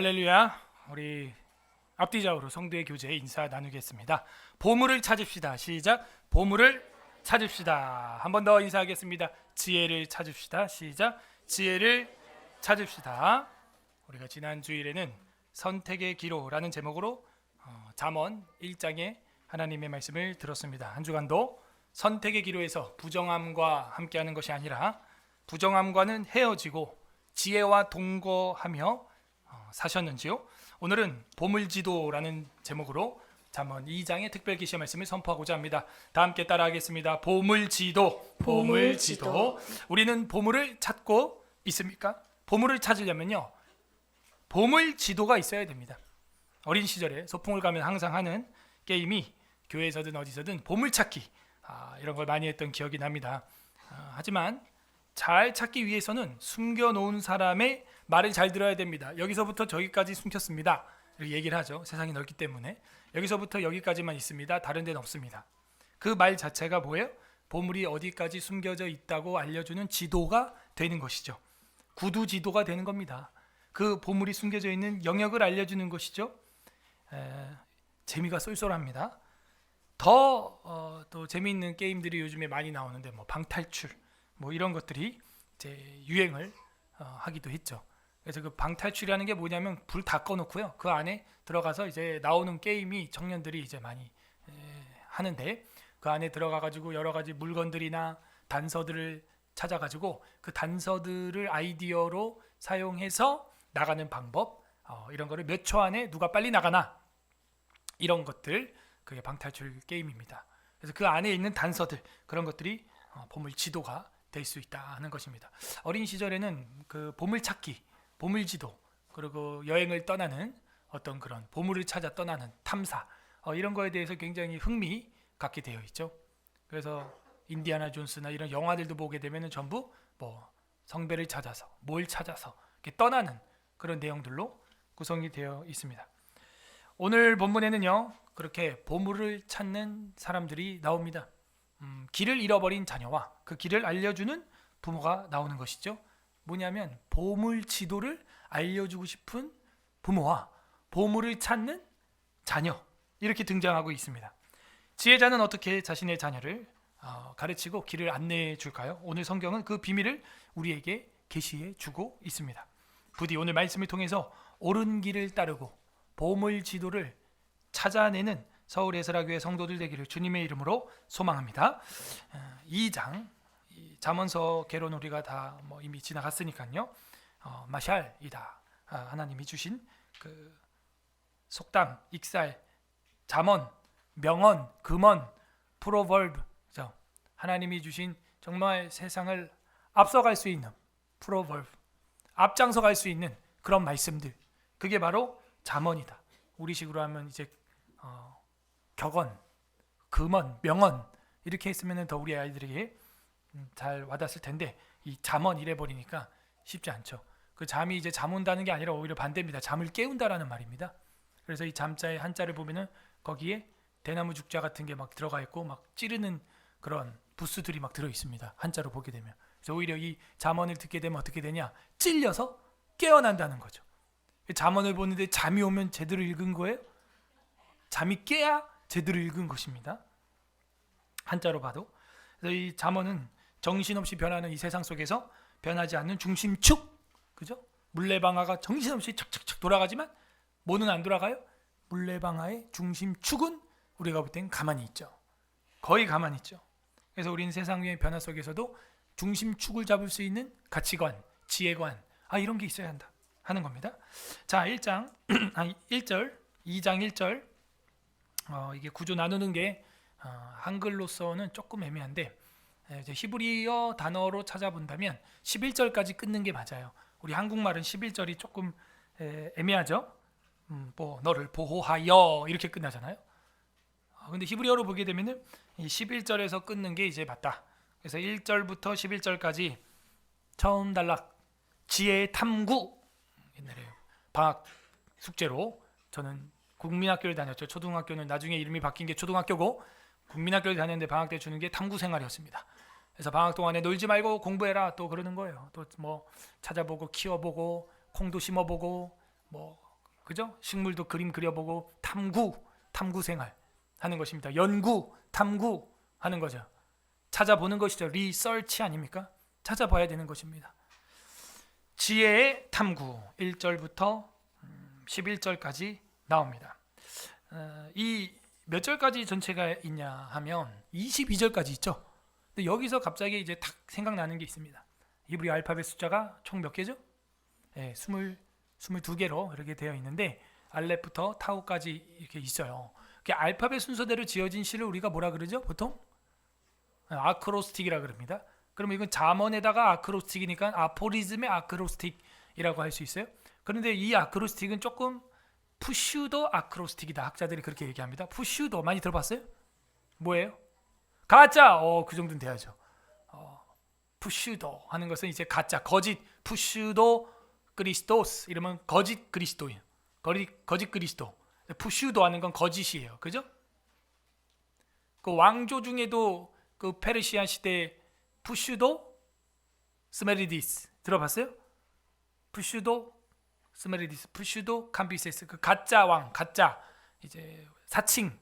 할렐루야. 우리 앞뒤좌우로 성도의 교제 인사 나누겠습니다. 보물을 찾읍시다. 시작. 보물을 찾읍시다. 한 번 더 인사하겠습니다. 지혜를 찾읍시다. 시작. 지혜를 찾읍시다. 우리가 지난 주일에는 선택의 기로라는 제목으로 잠언 1장의 하나님의 말씀을 들었습니다. 한 주간도 선택의 기로에서 부정함과 함께하는 것이 아니라 부정함과는 헤어지고 지혜와 동거하며 사셨는지요? 오늘은 보물지도라는 제목으로 잠언 2장의 특별 계시의 말씀을 선포하고자 합니다. 다 함께 따라하겠습니다. 보물지도, 보물지도. 우리는 보물을 찾고 있습니까? 보물을 찾으려면요, 보물지도가 있어야 됩니다. 어린 시절에 소풍을 가면 항상 하는 게임이 교회에서든 어디서든 보물찾기, 이런 걸 많이 했던 기억이 납니다. 하지만 잘 찾기 위해서는 숨겨놓은 사람의 말을 잘 들어야 됩니다. 여기서부터 저기까지 숨겼습니다. 이렇게 얘기를 하죠. 세상이 넓기 때문에. 여기서부터 여기까지만 있습니다. 다른 데는 없습니다. 그 말 자체가 뭐예요? 보물이 어디까지 숨겨져 있다고 알려주는 지도가 되는 것이죠. 구두 지도가 되는 겁니다. 그 보물이 숨겨져 있는 영역을 알려주는 것이죠. 재미가 쏠쏠합니다. 더 또 재미있는 게임들이 요즘에 많이 나오는데 방탈출 이런 것들이 이제 유행을 하기도 했죠. 그래서 그 방탈출이라는 게 뭐냐면 불 다 꺼놓고요, 그 안에 들어가서 이제 나오는 게임이 청년들이 이제 많이 하는데, 그 안에 들어가가지고 여러 가지 물건들이나 단서들을 찾아가지고 그 단서들을 아이디어로 사용해서 나가는 방법, 이런 거를 몇 초 안에 누가 빨리 나가나, 이런 것들, 그게 방탈출 게임입니다. 그래서 그 안에 있는 단서들, 그런 것들이 보물 지도가 될 수 있다는 것입니다. 어린 시절에는 그 보물찾기, 보물지도, 그리고 여행을 떠나는 어떤 그런 보물을 찾아 떠나는 탐사, 이런 거에 대해서 굉장히 흥미 갖게 되어 있죠. 그래서 인디아나 존스나 이런 영화들도 보게 되면 전부 성배를 찾아서, 뭘 찾아서 이렇게 떠나는 그런 내용들로 구성이 되어 있습니다. 오늘 본문에는요, 그렇게 보물을 찾는 사람들이 나옵니다. 길을 잃어버린 자녀와 그 길을 알려주는 부모가 나오는 것이죠. 뭐냐면 보물 지도를 알려주고 싶은 부모와 보물을 찾는 자녀, 이렇게 등장하고 있습니다. 지혜자는 어떻게 자신의 자녀를 가르치고 길을 안내해 줄까요? 오늘 성경은 그 비밀을 우리에게 계시해 주고 있습니다. 부디 오늘 말씀을 통해서 옳은 길을 따르고 보물 지도를 찾아내는 서울 에스라교회 성도들 되기를 주님의 이름으로 소망합니다. 2장 잠언서 개론 우리가 다 이미 지나갔으니까요. 마샬이다. 하나님이 주신 그 속담, 익살, 잠언, 명언, 금언, 프로벌브, 하나님이 주신 정말 세상을 앞서갈 수 있는 프로벌브, 앞장서 갈 수 있는 그런 말씀들, 그게 바로 잠언이다. 우리식으로 하면 이제 격언, 금언, 명언, 이렇게 했으면 더 우리 아이들에게 잘 와닿았을 텐데, 이 잠언 이래 버리니까 쉽지 않죠. 그 잠이 이제 잠 온다는 게 아니라 오히려 반대입니다. 잠을 깨운다라는 말입니다. 그래서 이 잠자의 한자를 보면은 거기에 대나무 죽자 같은 게 막 들어가 있고 막 찌르는 그런 부스들이 막 들어 있습니다. 한자로 보게 되면. 그래서 오히려 이 잠언을 듣게 되면 어떻게 되냐? 찔려서 깨어난다는 거죠. 잠언을 보는데 잠이 오면 제대로 읽은 거예요? 잠이 깨야 제대로 읽은 것입니다. 한자로 봐도. 그래서 이 잠언은 정신없이 변하는 이 세상 속에서 변하지 않는 중심축, 그죠? 물레방아가 정신없이 척척척 돌아가지만 뭐는 안 돌아가요? 물레방아의 중심축은 우리가 볼 땐 가만히 있죠. 거의 가만히 있죠. 그래서 우리는 세상의 변화 속에서도 중심축을 잡을 수 있는 가치관, 지혜관, 이런 게 있어야 한다 하는 겁니다. 자, 1장 1절, 2장 1절, 이게 구조 나누는 게 한글로서는 조금 애매한데, 이제 히브리어 단어로 찾아본다면 11절까지 끊는 게 맞아요. 우리 한국말은 11절이 조금 애매하죠. 너를 보호하여 이렇게 끝나잖아요. 근데 히브리어로 보게 되면은 이 11절에서 끊는 게 이제 맞다. 그래서 1절부터 11절까지 처음 단락 지혜의 탐구, 옛날에 방학 숙제로 저는 국민학교를 다녔죠. 초등학교는 나중에 이름이 바뀐 게 초등학교고, 국민학교를 다녔는데 방학 때 주는 게 탐구 생활이었습니다. 그래서 방학 동안에 놀지 말고 공부해라 또 그러는 거예요. 또 찾아보고 키워보고 콩도 심어보고 그죠? 식물도 그림 그려보고 탐구 생활 하는 것입니다. 연구, 탐구 하는 거죠. 찾아보는 것이죠. 리서치 아닙니까? 찾아봐야 되는 것입니다. 지혜의 탐구 1절부터 11절까지 나옵니다. 이 몇 절까지 전체가 있냐 하면 22절까지 있죠. 근데 여기서 갑자기 이제 탁 생각나는 게 있습니다. 히브리 알파벳 숫자가 총 몇 개죠? 네, 22개로 이렇게 되어 있는데 알렙부터 타우까지 이렇게 있어요. 알파벳 순서대로 지어진 시를 우리가 뭐라 그러죠? 보통 아크로스틱이라 그럽니다. 그럼 이건 잠언에다가 아크로스틱이니까 아포리즘의 아크로스틱이라고 할 수 있어요. 그런데 이 아크로스틱은 조금 푸슈도 아크로스틱이다. 학자들이 그렇게 얘기합니다. 푸슈도 많이 들어봤어요? 뭐예요? 가짜. 그 정도는 돼야죠. 푸슈도 하는 것은 이제 가짜, 거짓, 푸슈도 그리스도스 이러면 거짓 그리스도예요. 거짓 그리스도. 푸슈도 하는 건 거짓이에요. 그죠? 그 왕조 중에도 그 페르시아 시대 푸슈도 스메리디스 들어봤어요? 푸슈도 스메리디스, 푸슈도 캄비세스, 그 가짜 왕, 가짜 이제 사칭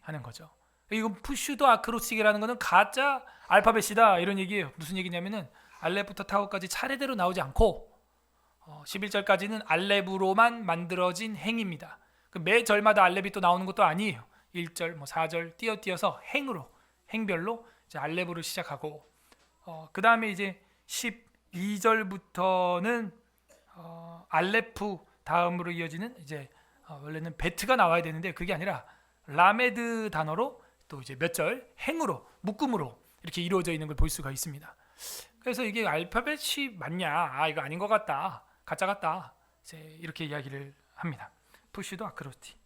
하는 거죠. 이건 푸슈도 아크로스틱이라는 거는 가짜 알파벳이다 이런 얘기예요. 무슨 얘기냐면은 알렙부터 타우까지 차례대로 나오지 않고 11절까지는 알렙으로만 만들어진 행입니다. 매 절마다 알렙이 또 나오는 것도 아니에요. 1절, 4절 띄어서 행별로 이제 알렙으로 시작하고 그 다음에 이제 12절부터는 알레프 다음으로 이어지는 이제 원래는 베트가 나와야 되는데 그게 아니라 라메드 단어로 또 이제 몇 절 행으로 묶음으로 이렇게 이루어져 있는 걸 볼 수가 있습니다. 그래서 이게 알파벳이 맞냐? 이거 아닌 것 같다. 가짜 같다. 이제 이렇게 이야기를 합니다. 푸시도 아크로스틱.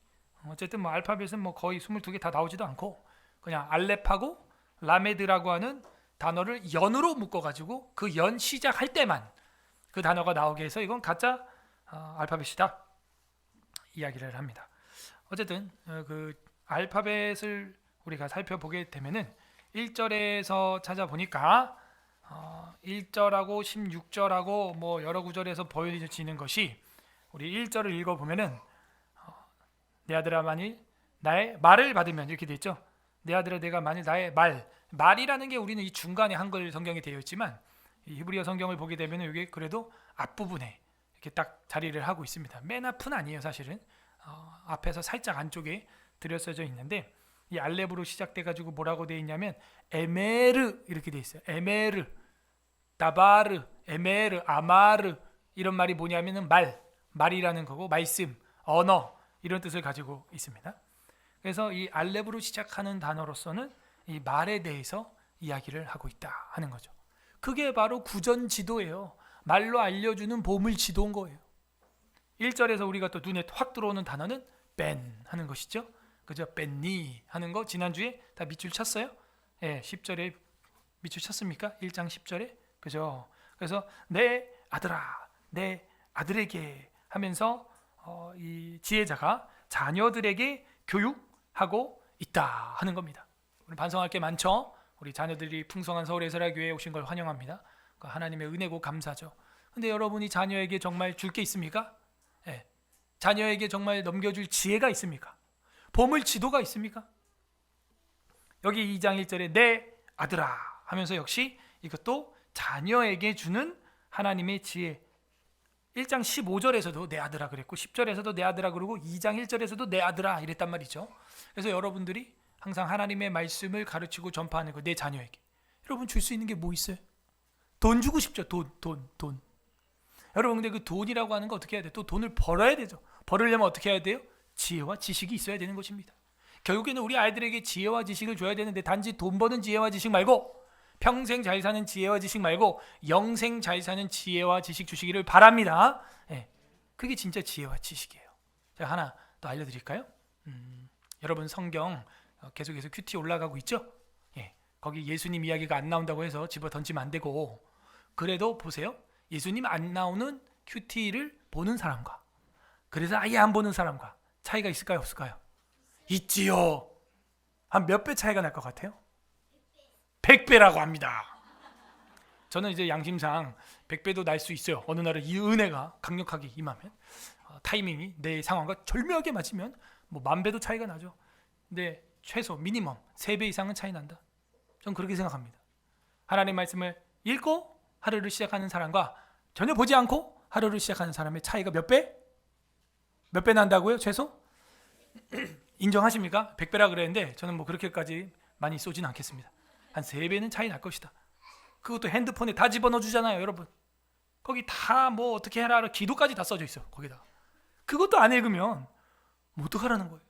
어쨌든 알파벳은 거의 22개 다 나오지도 않고 그냥 알렙하고 라메드라고 하는 단어를 연으로 묶어가지고 그 연 시작할 때만 그 단어가 나오게 해서 이건 가짜 알파벳이다 이야기를 합니다. 어쨌든 그 알파벳을 우리가 살펴보게 되면은 1절에서 찾아보니까 1절하고 16절하고 여러 구절에서 보여지는 것이 우리 1절을 읽어보면은 내 아들아 만일 나의 말을 받으면 이렇게 돼 있죠. 내 아들아 내가 만일 나의 말이라는 게 우리는 이 중간에 한글 성경이 되어 있지만 이 히브리어 성경을 보게 되면 이게 그래도 앞부분에 이렇게 딱 자리를 하고 있습니다. 맨 앞은 아니에요, 사실은. 앞에서 살짝 안쪽에 들여서져 있는데 이 알렙으로 시작돼 가지고 뭐라고 되어 있냐면 에메르 이렇게 되어 있어요. 에메르, 다바르, 에메르, 아마르 이런 말이 뭐냐면은 말이라는 거고 말씀, 언어 이런 뜻을 가지고 있습니다. 그래서 이 알렙으로 시작하는 단어로서는 이 말에 대해서 이야기를 하고 있다 하는 거죠. 그게 바로 구전 지도예요. 말로 알려주는 보물 지도인 거예요. 1절에서 우리가 또 눈에 확 들어오는 단어는 벤 하는 것이죠. 그죠? 벤니 하는 거 지난주에 다 밑줄 쳤어요? 예, 10절에 밑줄 쳤습니까? 1장 10절에. 그죠? 그래서 내 아들아, 내 아들에게 하면서 이 지혜자가 자녀들에게 교육하고 있다 하는 겁니다. 우리 반성할 게 많죠? 우리 자녀들이 풍성한 서울예설학교회에 오신 걸 환영합니다. 하나님의 은혜고 감사죠. 근데 여러분이 자녀에게 정말 줄 게 있습니까? 예. 자녀에게 정말 넘겨줄 지혜가 있습니까? 보물 지도가 있습니까? 여기 2장 1절에 내 아들아 하면서 역시 이것도 자녀에게 주는 하나님의 지혜. 1장 15절에서도 내 아들아 그랬고 10절에서도 내 아들아 그러고 2장 1절에서도 내 아들아 이랬단 말이죠. 그래서 여러분들이 항상 하나님의 말씀을 가르치고 전파하는 거 내 자녀에게. 여러분 줄 수 있는 게 뭐 있어요? 돈 주고 싶죠. 돈. 여러분 근데 그 돈이라고 하는 거 어떻게 해야 돼요? 또 돈을 벌어야 되죠. 벌으려면 어떻게 해야 돼요? 지혜와 지식이 있어야 되는 것입니다. 결국에는 우리 아이들에게 지혜와 지식을 줘야 되는데 단지 돈 버는 지혜와 지식 말고 평생 잘 사는 지혜와 지식 말고 영생 잘 사는 지혜와 지식 주시기를 바랍니다. 예, 그게 진짜 지혜와 지식이에요. 제가 하나 더 알려드릴까요? 여러분 성경 계속해서 큐티 올라가고 있죠? 예, 거기 예수님 이야기가 안 나온다고 해서 집어 던지면 안 되고 그래도 보세요. 예수님 안 나오는 큐티를 보는 사람과 그래서 아예 안 보는 사람과 차이가 있을까요? 없을까요? 있지요. 한 몇 배 차이가 날 것 같아요? 100배라고 합니다. 저는 이제 양심상 100배도 날 수 있어요. 어느 날은 이 은혜가 강력하게 임하면 타이밍이 내 상황과 절묘하게 맞으면 뭐 10,000배도 차이가 나죠. 근데 최소 미니멈 3배 이상은 차이 난다. 저는 그렇게 생각합니다. 하나님의 말씀을 읽고 하루를 시작하는 사람과 전혀 보지 않고 하루를 시작하는 사람의 차이가 몇 배? 몇 배 난다고요? 최소? 인정하십니까? 100배라 그랬는데 저는 뭐 그렇게까지 많이 쏘지는 않겠습니다. 한 3배는 차이 날 것이다. 그것도 핸드폰에 다 집어넣어 주잖아요, 여러분. 거기 다 뭐 어떻게 해라 기도까지 다 써져 있어. 거기다. 그것도 안 읽으면 뭐 어떡하라는 거예요.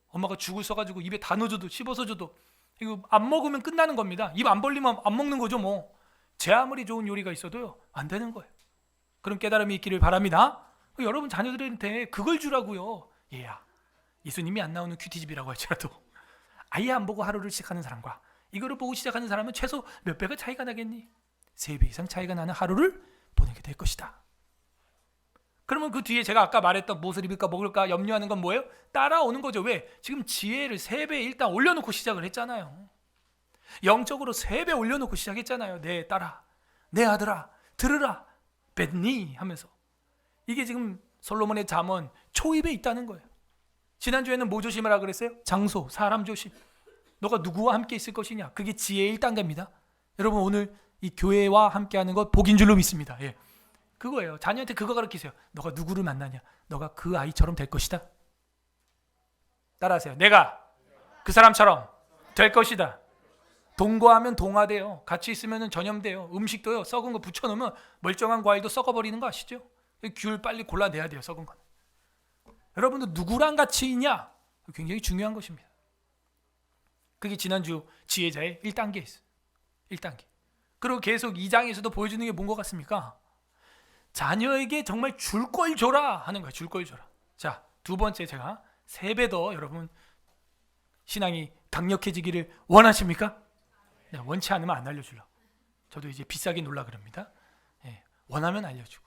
엄마가 죽을 써가지고 입에 다 넣어줘도 씹어서 줘도 이거 안 먹으면 끝나는 겁니다. 입 안 벌리면 안 먹는 거죠. 뭐 제 아무리 좋은 요리가 있어도요 안 되는 거예요. 그런 깨달음이 있기를 바랍니다. 여러분 자녀들한테 그걸 주라고요. 얘야, 예수님이 안 나오는 큐티집이라고 할지라도 아예 안 보고 하루를 시작하는 사람과 이거를 보고 시작하는 사람은 최소 몇 배가 차이가 나겠니? 3배 이상 차이가 나는 하루를 보내게 될 것이다. 그러면 그 뒤에 제가 아까 말했던 무엇을 입을까 먹을까 염려하는 건 뭐예요? 따라오는 거죠. 왜? 지금 지혜를 3배 일단 올려놓고 시작을 했잖아요. 영적으로 3배 올려놓고 시작했잖아요. 내 딸아, 내 아들아, 들으라, 뱉니 하면서. 이게 지금 솔로몬의 잠언 초입에 있다는 거예요. 지난주에는 뭐 조심하라 그랬어요? 장소, 사람 조심. 너가 누구와 함께 있을 것이냐. 그게 지혜의 1단계입니다. 여러분 오늘 이 교회와 함께하는 것 복인 줄로 믿습니다. 예. 그거예요. 자녀한테 그거 가르치세요. 너가 누구를 만나냐. 너가 그 아이처럼 될 것이다. 따라하세요. 내가 그 사람처럼 될 것이다. 동거하면 동화돼요. 같이 있으면 전염돼요. 음식도요. 썩은 거 붙여놓으면 멀쩡한 과일도 썩어버리는 거 아시죠? 귤 빨리 골라내야 돼요. 썩은 거. 여러분도 누구랑 같이 있냐? 굉장히 중요한 것입니다. 그게 지난주 지혜자의 1단계 있어요. 1단계. 그리고 계속 2장에서도 보여주는 게 뭔 것 같습니까? 자녀에게 정말 줄 걸 줘라 하는 거예요. 줄 걸 줘라. 자, 두 번째 제가 3배 더 여러분 신앙이 강력해지기를 원하십니까? 네, 원치 않으면 안 알려주려. 저도 이제 비싸게 놀라 그럽니다. 예, 원하면 알려주고.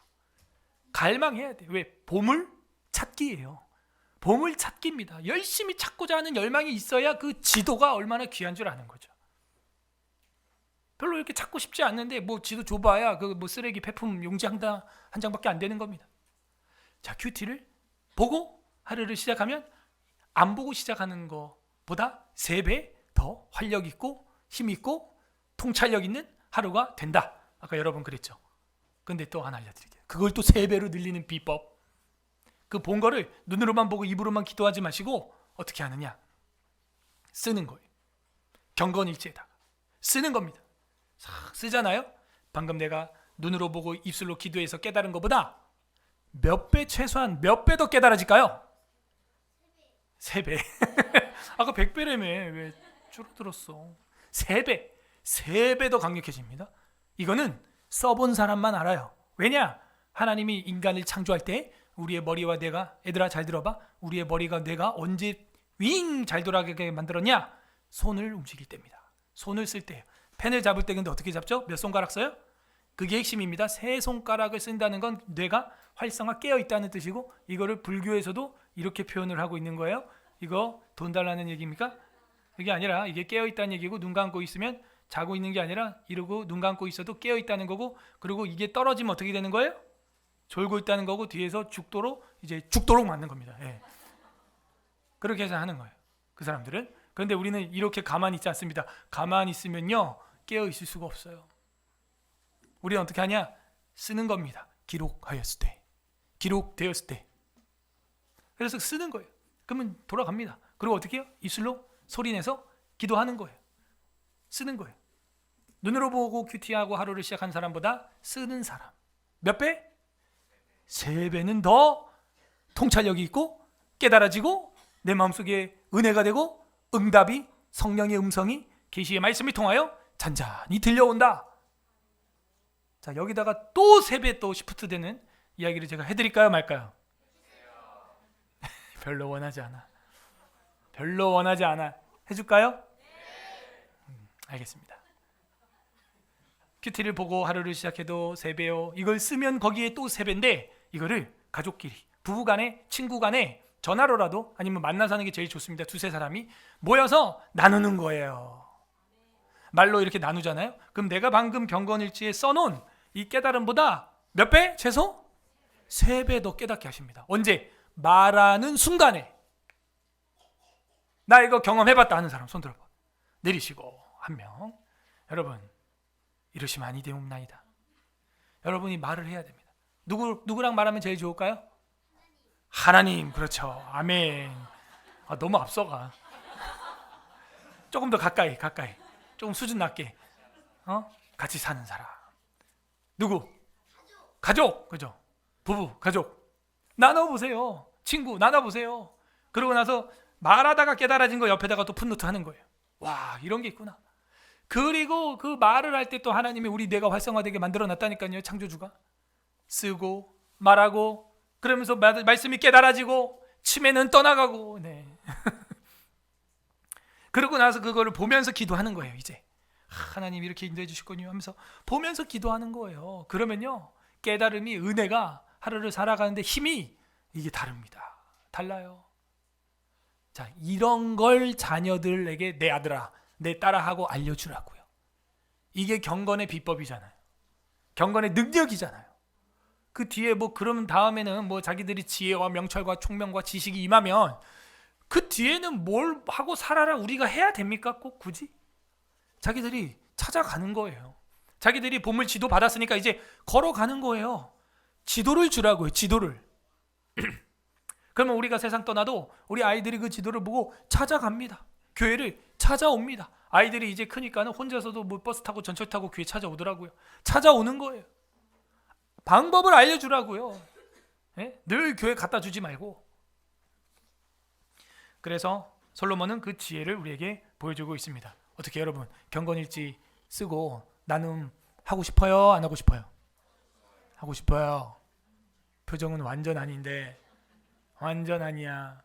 갈망해야 돼. 왜? 보물 찾기예요. 보물 찾기입니다. 열심히 찾고자 하는 열망이 있어야 그 지도가 얼마나 귀한 줄 아는 거죠. 별로 이렇게 찾고 싶지 않는데 뭐 지도 줘봐야 그 뭐 쓰레기 폐품 용지 한 장밖에 안 되는 겁니다. 자, 큐티를 보고 하루를 시작하면 안 보고 시작하는 것보다 3배 더 활력 있고 힘 있고 통찰력 있는 하루가 된다. 아까 여러분 그랬죠. 근데 또 하나 알려드릴게요. 그걸 또 3배로 늘리는 비법. 그 본 거를 눈으로만 보고 입으로만 기도하지 마시고 어떻게 하느냐? 쓰는 거예요. 경건일지에다가 쓰는 겁니다. 싹 쓰잖아요. 방금 내가 눈으로 보고 입술로 기도해서 깨달은 것보다 몇 배, 최소한 몇 배 더 깨달아질까요? 3배. 아까 100배라며 왜 줄어들었어? 3배. 3배 더 강력해집니다. 이거는 써본 사람만 알아요. 왜냐? 하나님이 인간을 창조할 때 우리의 머리와 뇌가, 얘들아 잘 들어봐, 우리의 머리가 뇌가 언제 윙 잘 돌아가게 만들었냐? 손을 움직일 때입니다. 손을 쓸 때예요. 펜을 잡을 때 근데 어떻게 잡죠? 몇 손가락 써요? 그게 핵심입니다. 3손가락을 쓴다는 건 뇌가 활성화 깨어 있다는 뜻이고, 이거를 불교에서도 이렇게 표현을 하고 있는 거예요. 이거 돈 달라는 얘기입니까? 그게 아니라 이게 깨어 있다는 얘기고, 눈 감고 있으면 자고 있는 게 아니라 이러고 눈 감고 있어도 깨어 있다는 거고, 그리고 이게 떨어지면 어떻게 되는 거예요? 졸고 있다는 거고, 뒤에서 죽도록 이제 죽도록 맞는 겁니다. 예. 그렇게 해서 하는 거예요. 그 사람들은. 그런데 우리는 이렇게 가만히 있지 않습니다. 가만히 있으면요 깨어 있을 수가 없어요. 우리는 어떻게 하냐? 쓰는 겁니다. 기록하였을 때, 기록되었을 때. 그래서 쓰는 거예요. 그러면 돌아갑니다. 그리고 어떻게 해요? 입술로 소리내서 기도하는 거예요. 쓰는 거예요. 눈으로 보고 큐티하고 하루를 시작한 사람보다 쓰는 사람 몇 배? 3배는 더 통찰력이 있고 깨달아지고 내 마음속에 은혜가 되고 응답이, 성령의 음성이, 계시의 말씀이 통하여 잔잔히 들려온다. 자, 여기다가 또 3배 또 시프트 되는 이야기를 제가 해드릴까요 말까요? 별로 원하지 않아. 별로 원하지 않아. 해줄까요? 알겠습니다. 큐티를 보고 하루를 시작해도 3배요. 이걸 쓰면 거기에 또 3배인데, 이거를 가족끼리, 부부간에, 친구간에 전화로라도, 아니면 만나서 하는 게 제일 좋습니다. 2-3사람이 모여서 나누는 거예요. 말로 이렇게 나누잖아요. 그럼 내가 방금 경건일지에 써놓은 이 깨달음보다 몇 배? 최소? 3배 더 깨닫게 하십니다. 언제? 말하는 순간에. 나 이거 경험해봤다 하는 사람 손 들어봐. 내리시고 한 명. 여러분 이러시면 아니 되옵나이다. 여러분이 말을 해야 됩니다. 누구랑 말하면 제일 좋을까요? 하나님. 그렇죠. 아멘. 너무 앞서가. 조금 더 가까이 조금 수준 낮게. 같이 사는 사람. 누구? 가족. 그죠? 부부, 가족. 나눠보세요. 친구 나눠보세요. 그러고 나서 말하다가 깨달아진 거 옆에다가 또 풋노트 하는 거예요. 와, 이런 게 있구나. 그리고 그 말을 할 때 또 하나님이 우리 뇌가 활성화되게 만들어 놨다니까요. 창조주가. 쓰고 말하고 그러면서 말씀이 깨달아지고 치매는 떠나가고. 네. 그러고 나서 그거를 보면서 기도하는 거예요. 이제 하나님 이렇게 인도해 주셨군요 하면서 보면서 기도하는 거예요. 그러면요 깨달음이, 은혜가 하루를 살아가는데 힘이 이게 다릅니다. 달라요. 자, 이런 걸 자녀들에게 내 아들아, 내 딸아하고 알려주라고요. 이게 경건의 비법이잖아요. 경건의 능력이잖아요. 그 뒤에 뭐 그러면 다음에는 뭐 자기들이 지혜와 명철과 총명과 지식이 임하면 그 뒤에는 뭘 하고 살아라 우리가 해야 됩니까? 꼭 굳이? 자기들이 찾아가는 거예요. 자기들이 보물 지도 받았으니까 이제 걸어가는 거예요. 지도를 주라고요. 지도를. 그러면 우리가 세상 떠나도 우리 아이들이 그 지도를 보고 찾아갑니다. 교회를 찾아옵니다. 아이들이 이제 크니까는 혼자서도 뭐 버스 타고 전철 타고 교회 찾아오더라고요. 찾아오는 거예요. 방법을 알려주라고요. 예? 늘 교회 갖다 주지 말고. 그래서 솔로몬은 그 지혜를 우리에게 보여주고 있습니다. 어떻게 여러분 경건일지 쓰고 나눔하고 싶어요? 안 하고 싶어요? 하고 싶어요. 표정은 완전 아닌데. 완전 아니야.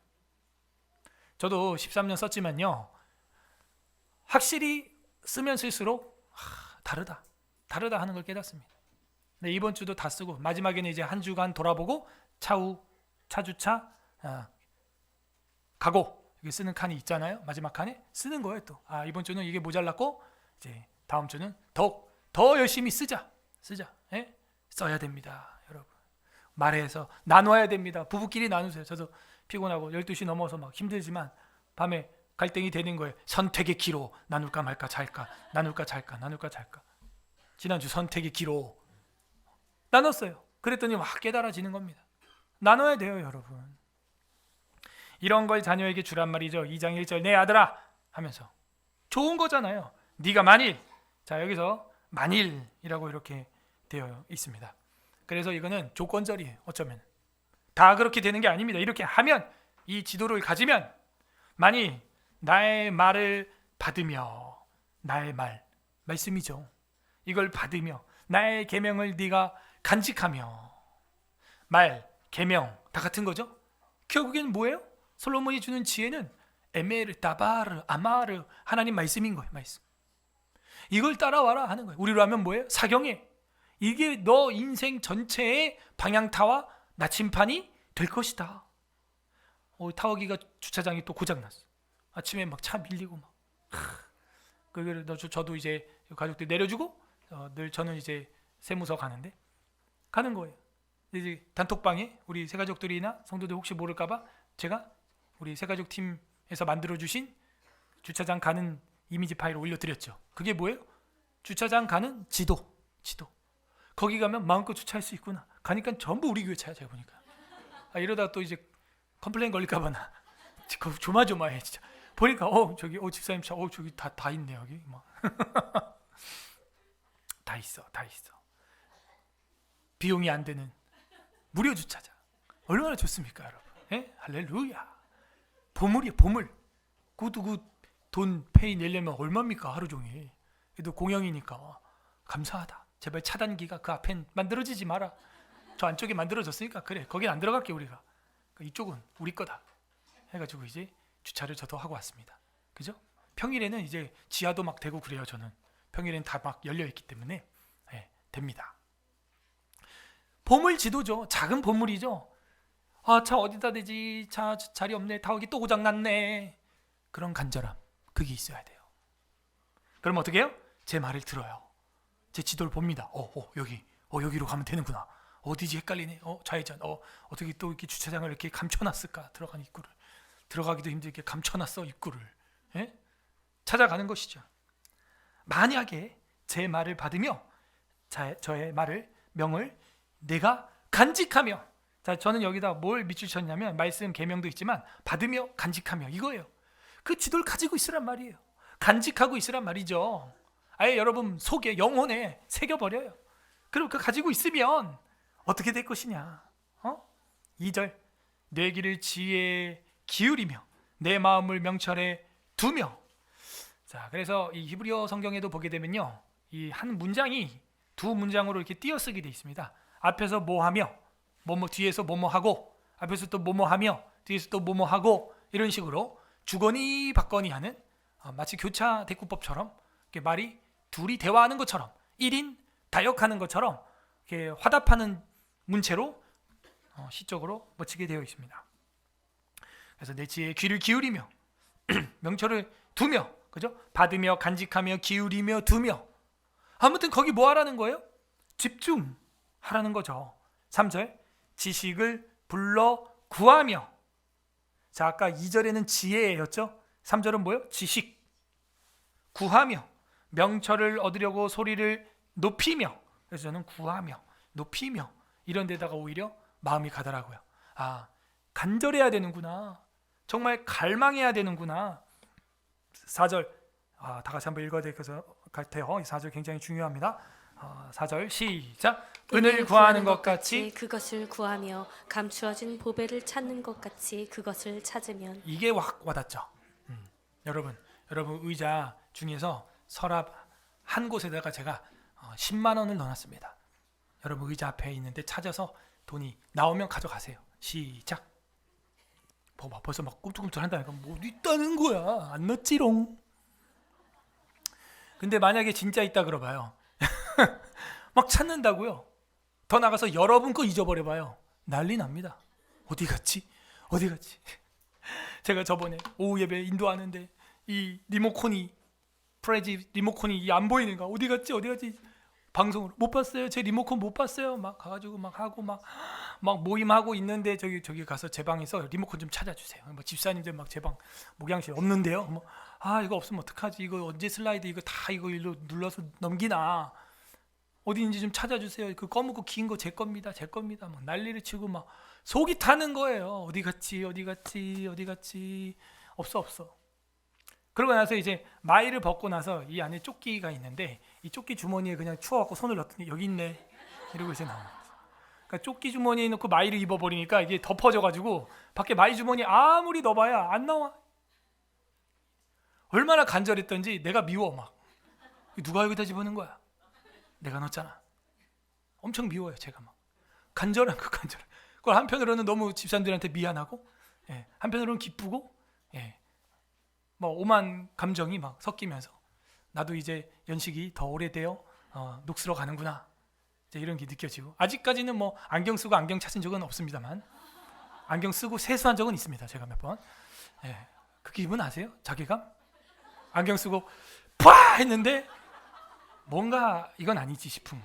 저도 13년 썼지만요 확실히 쓰면 쓸수록 다르다 하는 걸 깨닫습니다. 네, 이번 주도 다 쓰고 마지막에는 이제 한 주간 돌아보고 차후, 차주차, 가고 이게 쓰는 칸이 있잖아요. 마지막 칸에 쓰는 거예요. 또 이번 주는 이게 모자랐고 이제 다음 주는 더 열심히 쓰자. 예? 써야 됩니다, 여러분. 말해서 나눠야 됩니다. 부부끼리 나누세요. 저도 피곤하고 12시 넘어서 막 힘들지만 밤에 갈등이 되는 거예요. 선택의 기로 나눌까 말까 잘까, 나눌까 잘까. 지난주 선택의 기로 나눴어요. 그랬더니 막 깨달아지는 겁니다. 나눠야 돼요, 여러분. 이런 걸 자녀에게 주란 말이죠. 2장 1절 내 아들아 하면서 좋은 거잖아요. 네가 만일, 자 여기서 만일이라고 이렇게 되어 있습니다. 그래서 이거는 조건절이에요. 어쩌면 다 그렇게 되는 게 아닙니다. 이렇게 하면, 이 지도를 가지면 만일 나의 말을 받으며, 나의 말씀이죠. 이걸 받으며 나의 계명을 네가 간직하며, 말, 계명 다 같은 거죠. 결국에는 뭐예요? 솔로몬이 주는 지혜는 에메르, 다바르, 아마르, 하나님 말씀인 거예요. 말씀. 이걸 따라와라 하는 거예요. 우리로 하면 뭐예요? 사경에. 이게 너 인생 전체의 방향타와 나침판이 될 것이다. 타워기가 주차장이 또 고장났어. 아침에 막 차 밀리고 막. 그걸 저도 이제 가족들 내려주고 늘 저는 이제 세무서 가는 거예요. 이제 단톡방에 우리 새가족들이나 성도들 혹시 모를까봐 제가 우리 새가족 팀에서 만들어주신 주차장 가는 이미지 파일을 올려드렸죠. 그게 뭐예요? 주차장 가는 지도. 거기 가면 마음껏 주차할 수 있구나. 가니까 전부 우리 교회 차야. 제가 보니까 이러다 또 이제 컴플레인 걸릴까봐 나 조마조마해 진짜. 보니까 저기 집사님 차 저기 다 있네 여기 막. 다 있어. 비용이 안 되는 무료 주차장 얼마나 좋습니까, 여러분? 예? 할렐루야. 보물이에요, 보물. 그것도 돈 페이 내려면 얼마입니까, 하루 종일. 그래도 공영이니까 감사하다. 제발 차단기가 그 앞엔 만들어지지 마라. 저 안쪽에 만들어졌으니까 그래, 거긴 안 들어갈게 우리가. 이쪽은 우리 거다 해가지고 이제 주차를 저도 하고 왔습니다. 그죠? 평일에는 이제 지하도 막 되고 그래요. 저는 평일에는 다 막 열려있기 때문에 됩니다. 보물 지도죠. 작은 보물이죠. 차 어디다 대지, 자리 없네, 타워기 또 고장났네, 그런 간절함, 그게 있어야 돼요. 그럼 어떻게 해요? 제 말을 들어요. 제 지도를 봅니다. 여기로 가면 되는구나. 어디지 헷갈리네. 좌회전. 어떻게 또 이렇게 주차장을 이렇게 감춰놨을까? 들어간 입구를. 들어가기도 힘들게 감춰놨어 입구를. 예? 찾아가는 것이죠. 만약에 제 말을 받으며 저의 명을 내가 간직하며, 자, 저는 여기다 뭘 밑주셨냐면 말씀 계명도 있지만 받으며 간직하며 이거예요. 그 지도를 가지고 있으란 말이에요. 간직하고 있으란 말이죠. 아예 여러분 속에 영혼에 새겨버려요. 그리고 그 가지고 있으면 어떻게 될 것이냐? 2절 내 길을 지혜에 기울이며 내 마음을 명철에 두며. 자, 그래서 이 히브리어 성경에도 보게 되면요, 이 한 문장이 두 문장으로 이렇게 띄어쓰게 돼 있습니다. 앞에서 뭐하며 뭐뭐, 뒤에서 뭐뭐 하고, 앞에서 또 뭐뭐 하며 뒤에서 또 뭐뭐 하고, 이런 식으로 주거니 받거니 하는, 마치 교차 대꾸법처럼 이렇게 말이 둘이 대화하는 것처럼 1인 다역하는 것처럼 이렇게 화답하는 문체로 시적으로 멋지게 되어 있습니다. 그래서 내 지혜에 귀를 기울이며 명철을 두며, 그죠? 받으며 간직하며 기울이며 두며. 아무튼 거기 뭐 하라는 거예요? 집중하라는 거죠. 3절 지식을 불러 구하며. 자, 아까 2절에는 지혜였죠? 3절은 뭐예요? 지식. 구하며 명철을 얻으려고 소리를 높이며. 그래서 저는 구하며 높이며 이런 데다가 오히려 마음이 가더라고요. 간절해야 되는구나. 정말 갈망해야 되는구나. 4절 다 같이 한번 읽어야 될 것 같아요. 4절 굉장히 중요합니다. 4절 시작. 은을 구하는 것 같이 그것을 구하며 감추어진 보배를 찾는 것 같이 그것을 찾으면. 이게 확 와닿죠. 여러분 의자 중에서 서랍 한 곳에다가 제가 10만 원을 넣어놨습니다. 여러분 의자 앞에 있는데 찾아서 돈이 나오면 가져가세요. 시작. 봐봐, 벌써 막 꿈틀꿈틀한다니까. 뭐 있다는 거야. 안 넣었지롱. 근데 만약에 진짜 있다 그러봐요. 막 찾는다고요. 더 나가서 여러분 거 잊어버려봐요. 난리 납니다. 어디 갔지? 제가 저번에 오후 예배 인도하는데 이 리모컨이, 프레지 리모컨이 안 보이는 거야. 어디 갔지? 방송으로 못 봤어요. 제 리모컨 못 봤어요. 막 가가지고 막 하고 막 모임하고 있는데 저기 가서 제 방에서 리모컨 좀 찾아주세요. 뭐 집사님들 막 제 방 목양실 없는데요. 이거 없으면 어떡하지? 이거 언제 슬라이드 이거 다 이거 일로 눌러서 넘기나? 어디인지 좀 찾아주세요. 그 검은고 긴 거 제 겁니다. 막 난리를 치고 막 속이 타는 거예요. 어디 갔지? 없어. 그러고 나서 이제 마이를 벗고 나서 이 안에 조끼가 있는데 이 조끼 주머니에 그냥 추워갖고 손을 넣더니 여기 있네 이러고 이제 나와요. 그러니까 조끼 주머니에 넣고 마이를 입어버리니까 이게 덮어져가지고 밖에 마이 주머니 아무리 넣어봐야 안 나와. 얼마나 간절했던지 내가 미워. 막 누가 여기다 집어넣은 거야? 내가 넣었잖아. 엄청 미워요. 제가 막 간절한. 그걸 한편으로는 너무 집사님들한테 미안하고, 한편으로는 기쁘고, 뭐 오만 감정이 막 섞이면서 나도 이제 연식이 더 오래되어 녹슬어 가는구나, 이제 이런 게 느껴지고. 아직까지는 뭐 안경 쓰고 안경 찾은 적은 없습니다만 안경 쓰고 세수한 적은 있습니다. 제가 몇 번. 그 기분 아세요? 자괴감? 안경 쓰고 파 했는데 뭔가 이건 아니지 싶음.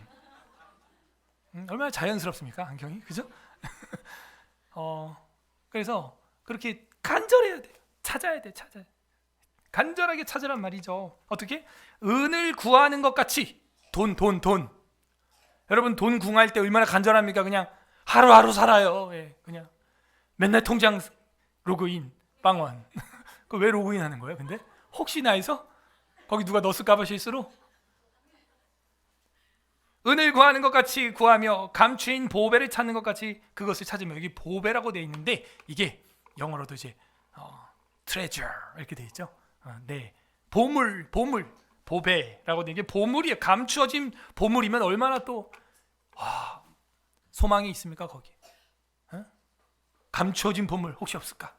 얼마나 자연스럽습니까? 안경이, 그죠? 그래서 그렇게 간절해야 돼요. 찾아야 돼. 간절하게 찾으란 말이죠. 어떻게? 은을 구하는 것 같이. 돈. 여러분 돈 궁할 때 얼마나 간절합니까? 그냥 하루하루 살아요. 그냥 맨날 통장 로그인 빵원. 그 왜 로그인 하는 거예요? 근데 혹시나 해서 거기 누가 넣었을까 봐 실수로. 은을 구하는 것 같이 구하며 감추인 보배를 찾는 것 같이 그것을 찾으며. 여기 보배라고 되어 있는데 이게 영어로도 이제 treasure 이렇게 되어 있죠. 네, 보물, 보배라고 되는 게 보물이에요. 감추어진 보물이면 얼마나 또 소망이 있습니까 거기? 감추어진 보물 혹시 없을까?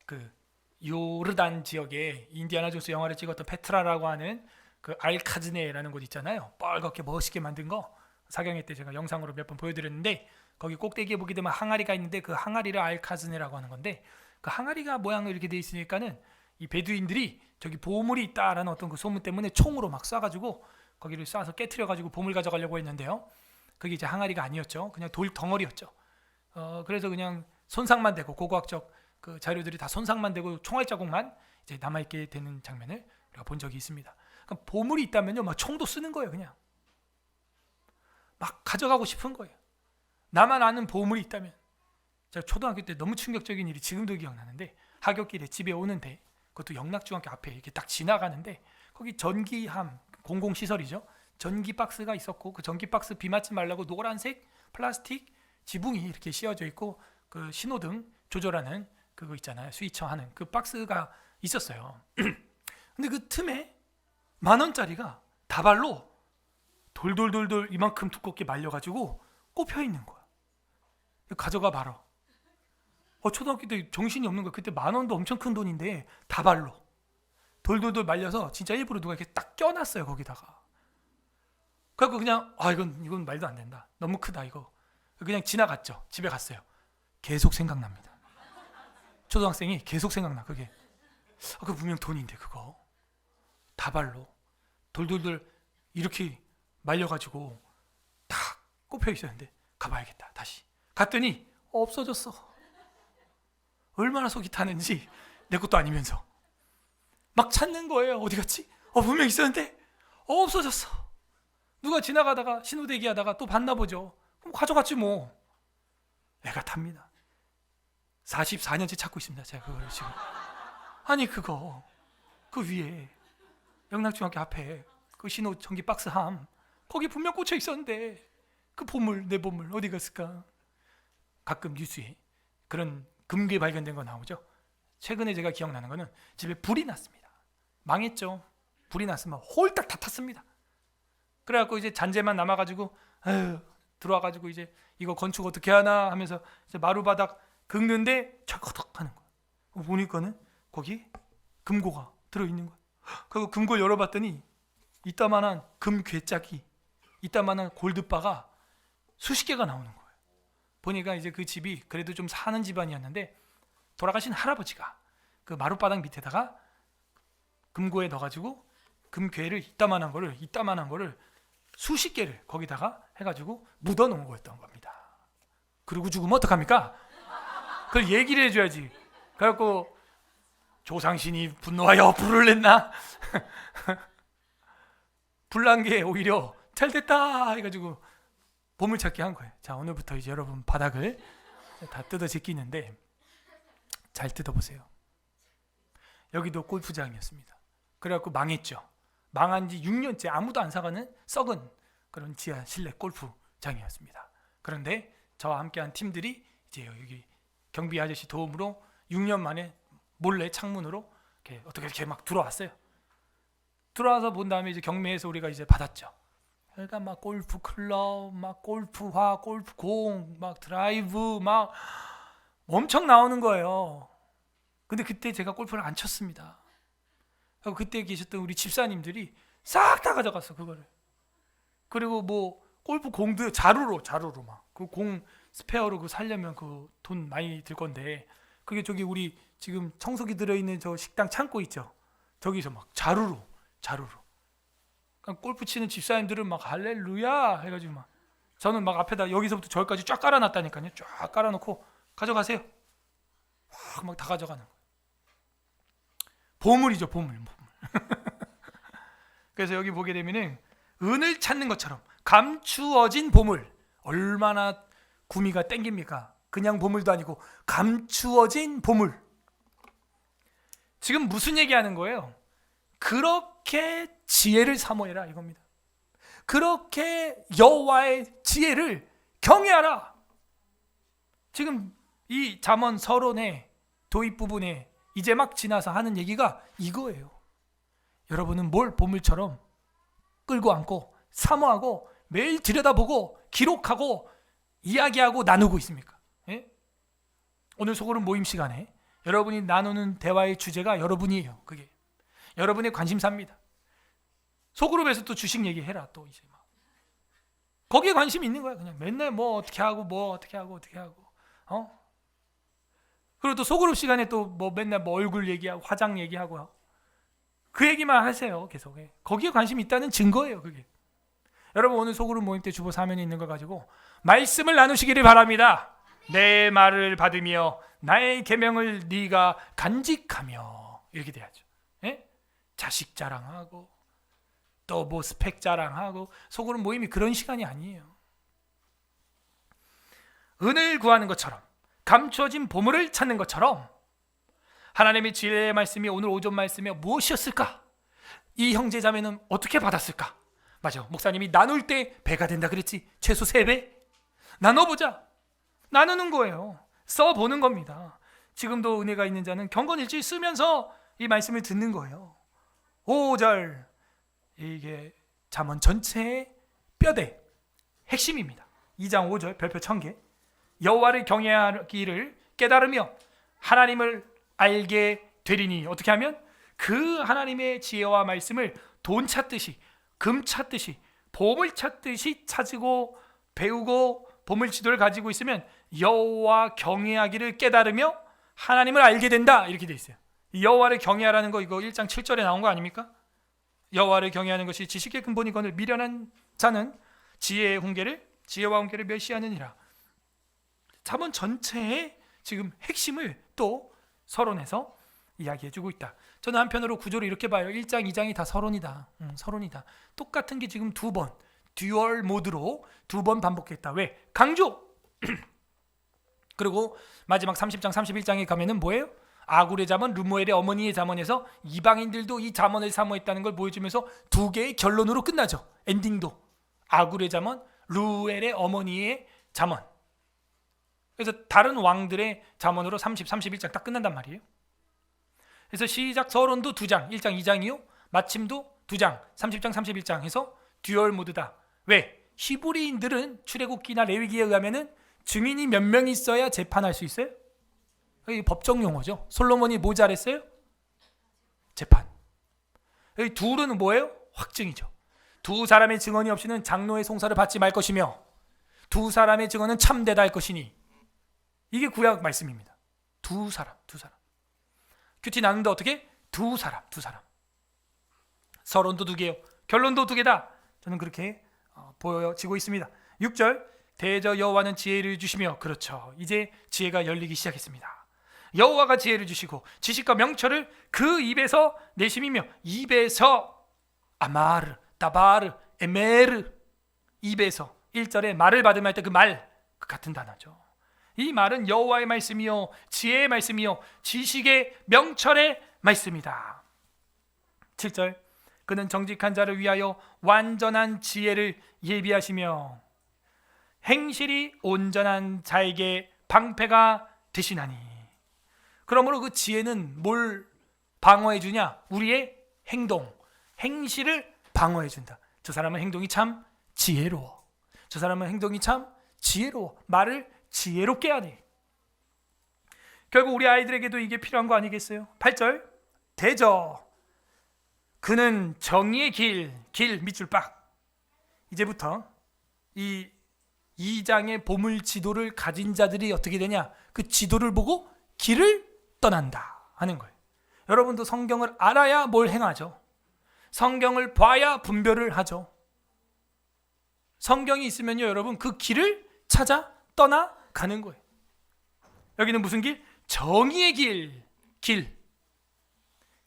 그 요르단 지역에 인디아나 존스 영화를 찍었던 페트라라고 하는 그 알카즈네라는 곳 있잖아요. 빨갛게 멋있게 만든 거 사경회 때 제가 영상으로 몇 번 보여드렸는데 거기 꼭대기에 보게 되면 항아리가 있는데 그 항아리를 알카즈네라고 하는 건데 그 항아리가 모양으로 이렇게 돼 있으니까는 이 베두인들이 저기 보물이 있다라는 어떤 그 소문 때문에 총으로 막 쏴가지고 거기를 쏴서 깨트려가지고 보물 가져가려고 했는데요. 그게 이제 항아리가 아니었죠. 그냥 돌 덩어리였죠. 그래서 그냥 손상만 되고 고고학적 그 자료들이 다 손상만 되고 총알 자국만 이제 남아 있게 되는 장면을 우리가 본 적이 있습니다. 그러니까 보물이 있다면요, 막 총도 쓰는 거예요. 그냥 막 가져가고 싶은 거예요. 나만 아는 보물이 있다면. 제가 초등학교 때 너무 충격적인 일이 지금도 기억나는데, 하굣길에 집에 오는데, 그것도 영락중학교 앞에 이렇게 딱 지나가는데 거기 전기함 공공시설이죠. 전기 박스가 있었고, 그 전기 박스 비 맞지 말라고 노란색 플라스틱 지붕이 이렇게 씌워져 있고, 그 신호등 조절하는 그거 있잖아요, 스위처 하는 그 박스가 있었어요. 근데 그 틈에 10,000원짜리가 다발로 돌돌돌돌 이만큼 두껍게 말려가지고 꼽혀 있는 거야. 가져가 봐라. 초등학교 때 정신이 없는 거야. 그때 10,000원도 엄청 큰 돈인데 다발로 돌돌돌 말려서 진짜 일부러 누가 이렇게 딱 껴놨어요, 거기다가. 그래갖고 그냥 이건 말도 안 된다, 너무 크다 이거. 그냥 지나갔죠. 집에 갔어요. 계속 생각납니다. 초등학생이 계속 생각나. 그게 그 분명 돈인데 그거 다발로 돌돌돌 이렇게 말려가지고 딱 꼽혀 있었는데 가봐야겠다. 다시 갔더니 없어졌어. 얼마나 속이 타는지, 내 것도 아니면서 막 찾는 거예요. 어디 갔지? 분명 있었는데 없어졌어. 누가 지나가다가 신호대기 하다가 또 봤나 보죠. 그럼 가져갔지 뭐. 애가 탑니다. 44년째 찾고 있습니다, 제가 그걸 지금. 아니 그거 그 위에 영락중학교 앞에 그 신호 전기 박스 함, 거기 분명 꽂혀 있었는데 그 보물, 내 보물 어디 갔을까? 가끔 뉴스에 그런 금괴 발견된 거 나오죠. 최근에 제가 기억나는 거는 집에 불이 났습니다. 망했죠. 불이 났으면 홀딱 다 탔습니다. 그래갖고 이제 잔재만 남아가지고 들어와가지고 이제 이거 건축 어떻게 하나 하면서 이제 마루바닥 긁는데 철커덕 하는 거야. 보니까는 거기 금고가 들어있는 거야. 그리고 금고 열어봤더니 이따만한 금괴짝이, 이따만한 골드바가 수십 개가 나오는 거예요. 보니까 이제 그 집이 그래도 좀 사는 집안이었는데, 돌아가신 할아버지가 그 마룻바닥 밑에다가 금고에 넣어가지고 금괴를 이따만한 거를 수십 개를 거기다가 해가지고 묻어놓은 거였던 겁니다. 그러고 죽으면 어떡합니까? 그걸 얘기를 해줘야지. 그래갖고 조상신이 분노하여 불을 냈나? 불난 게 오히려 잘 됐다 해가지고 보물찾기 한 거예요. 자, 오늘부터 이제 여러분 바닥을 다 뜯어 제끼는데 잘 뜯어보세요. 여기도 골프장이었습니다. 그래갖고 망했죠. 망한 지 6년째 아무도 안 사가는 썩은 그런 지하 실내 골프장이었습니다. 그런데 저와 함께한 팀들이 이제 여기 경비 아저씨 도움으로 6년 만에 몰래 창문으로 이렇게 막 들어왔어요. 들어와서 본 다음에 이제 경매에서 우리가 이제 받았죠. 그러니까 막 골프 클럽, 막 골프화, 골프공, 막 드라이브, 막 엄청 나오는 거예요. 근데 그때 제가 골프를 안 쳤습니다. 그리고 그때 계셨던 우리 집사님들이 싹 다 가져갔어, 그거를. 그리고 뭐 골프 공도 자루로 막 그 공 스페어로 그 살려면 그 돈 많이 들 건데, 그게 저기 우리 지금 청소기 들어있는 저 식당 창고 있죠. 저기서 막 자루로. 그러니까 골프 치는 집사님들은 막 할렐루야 해가지고 막, 저는 막 앞에다 여기서부터 저기까지 쫙 깔아놨다니까요. 쫙 깔아놓고 가져가세요. 막 다 가져가는 거예요. 보물이죠, 보물. 그래서 여기 보게 되면은 은을 찾는 것처럼 감추어진 보물, 얼마나 구미가 땡깁니까? 그냥 보물도 아니고 감추어진 보물. 지금 무슨 얘기하는 거예요? 그렇게 지혜를 사모해라 이겁니다. 그렇게 여호와의 지혜를 경외하라. 지금 이 잠언 서론의 도입 부분에 이제 막 지나서 하는 얘기가 이거예요. 여러분은 뭘 보물처럼 끌고 안고 사모하고 매일 들여다보고 기록하고 이야기하고 나누고 있습니까? 예? 오늘 소그룹 모임 시간에 여러분이 나누는 대화의 주제가 여러분이에요. 그게 여러분의 관심사입니다. 소그룹에서 또 주식 얘기해라. 또 이제 막 거기에 관심이 있는 거야. 그냥 맨날 뭐 어떻게 하고 그리고 또 소그룹 시간에 또 뭐 맨날 뭐 얼굴 얘기하고 화장 얘기하고 그 얘기만 하세요. 계속. 거기에 관심이 있다는 증거예요. 그게. 여러분 오늘 소그룹 모임 때 주보 사면이 있는 걸 가지고 말씀을 나누시기를 바랍니다. 내 말을 받으며 나의 계명을 네가 간직하며 이렇게 돼야죠. 예? 자식 자랑하고 또 뭐 스펙 자랑하고 소그룹 모임이 그런 시간이 아니에요. 은을 구하는 것처럼 감추어진 보물을 찾는 것처럼 하나님의 지혜의 말씀이 오늘 오전 말씀이 무엇이었을까? 이 형제 자매는 어떻게 받았을까? 맞아, 목사님이 나눌 때 배가 된다 그랬지. 최소 3배 나눠보자. 나누는 거예요. 써보는 겁니다. 지금도 은혜가 있는 자는 경건일지 쓰면서 이 말씀을 듣는 거예요. 5절, 이게 잠언 전체의 뼈대 핵심입니다. 2장 5절 별표 1000개. 여호와를 경외하기를 깨달으며 하나님을 알게 되리니, 어떻게 하면? 그 하나님의 지혜와 말씀을 돈 찾듯이, 금 찾듯이, 보물 찾듯이 찾고 배우고 보물 지도를 가지고 있으면 여호와 경외하기를 깨달으며 하나님을 알게 된다, 이렇게 돼 있어요. 여호와를 경외하라는 거 이거 1장 7절에 나온 거 아닙니까? 여호와를 경외하는 것이 지식의 근본이거늘 미련한 자는 지혜와 훈계를 멸시하느니라. 잠언 전체의 지금 핵심을 또 서론에서 이야기해주고 있다. 저는 한편으로 구조를 이렇게 봐요. 1장, 2장이 다 서론이다. 서론이다. 똑같은 게 지금 2번 듀얼 모드로 2번 반복했다. 왜? 강조! 그리고 마지막 30장, 31장에 가면은 뭐예요? 아굴의 잠언, 르무엘의 어머니의 잠언에서 이방인들도 이 잠언을 사모했다는 걸 보여주면서 2개의 결론으로 끝나죠. 엔딩도 아굴의 잠언, 르무엘의 어머니의 잠언. 그래서 다른 왕들의 잠언으로 30, 31장 딱 끝난단 말이에요. 그래서 시작 서론도 2장, 1장, 2장이요. 마침도 2장, 30장, 31장 해서 듀얼 모드다. 왜? 히브리인들은 출애굽기나 레위기에 의하면은 증인이 몇 명 있어야 재판할 수 있어요? 이 법정 용어죠. 솔로몬이 뭐 잘했어요? 재판. 여기 둘은 뭐예요? 확증이죠. 2 사람의 증언이 없이는 장로의 송사를 받지 말 것이며 2 사람의 증언은 참되다 할 것이니, 이게 구약 말씀입니다. 2 사람. 큐티 나누는데 어떻게? 2 사람. 서론도 2개요. 결론도 2개다. 저는 그렇게 보여지고 있습니다. 6절, 대저 여호와는 지혜를 주시며, 그렇죠. 이제 지혜가 열리기 시작했습니다. 여호와가 지혜를 주시고 지식과 명철을 그 입에서 내심이며, 입에서 아마르, 다바르, 에메르, 입에서 1절에 말을 받으면 할 때 그 말, 그 같은 단어죠. 이 말은 여호와의 말씀이요 지혜의 말씀이요 지식의 명철의 말씀이다. 7절, 그는 정직한 자를 위하여 완전한 지혜를 예비하시며 행실이 온전한 자에게 방패가 되시나니. 그러므로 그 지혜는 뭘 방어해 주냐? 우리의 행동, 행실을 방어해 준다. 저 사람은 행동이 참 지혜로워. 저 사람은 행동이 참 지혜로워. 말을 지혜롭게 하네. 결국 우리 아이들에게도 이게 필요한 거 아니겠어요? 8절, 대저 그는 정의의 길 밑줄 빡. 이제부터 이 2장의 보물 지도를 가진 자들이 어떻게 되냐? 그 지도를 보고 길을 떠난다 하는 거예요. 여러분도 성경을 알아야 뭘 행하죠. 성경을 봐야 분별을 하죠. 성경이 있으면요, 여러분 그 길을 찾아 떠나가는 거예요. 여기는 무슨 길? 정의의 길.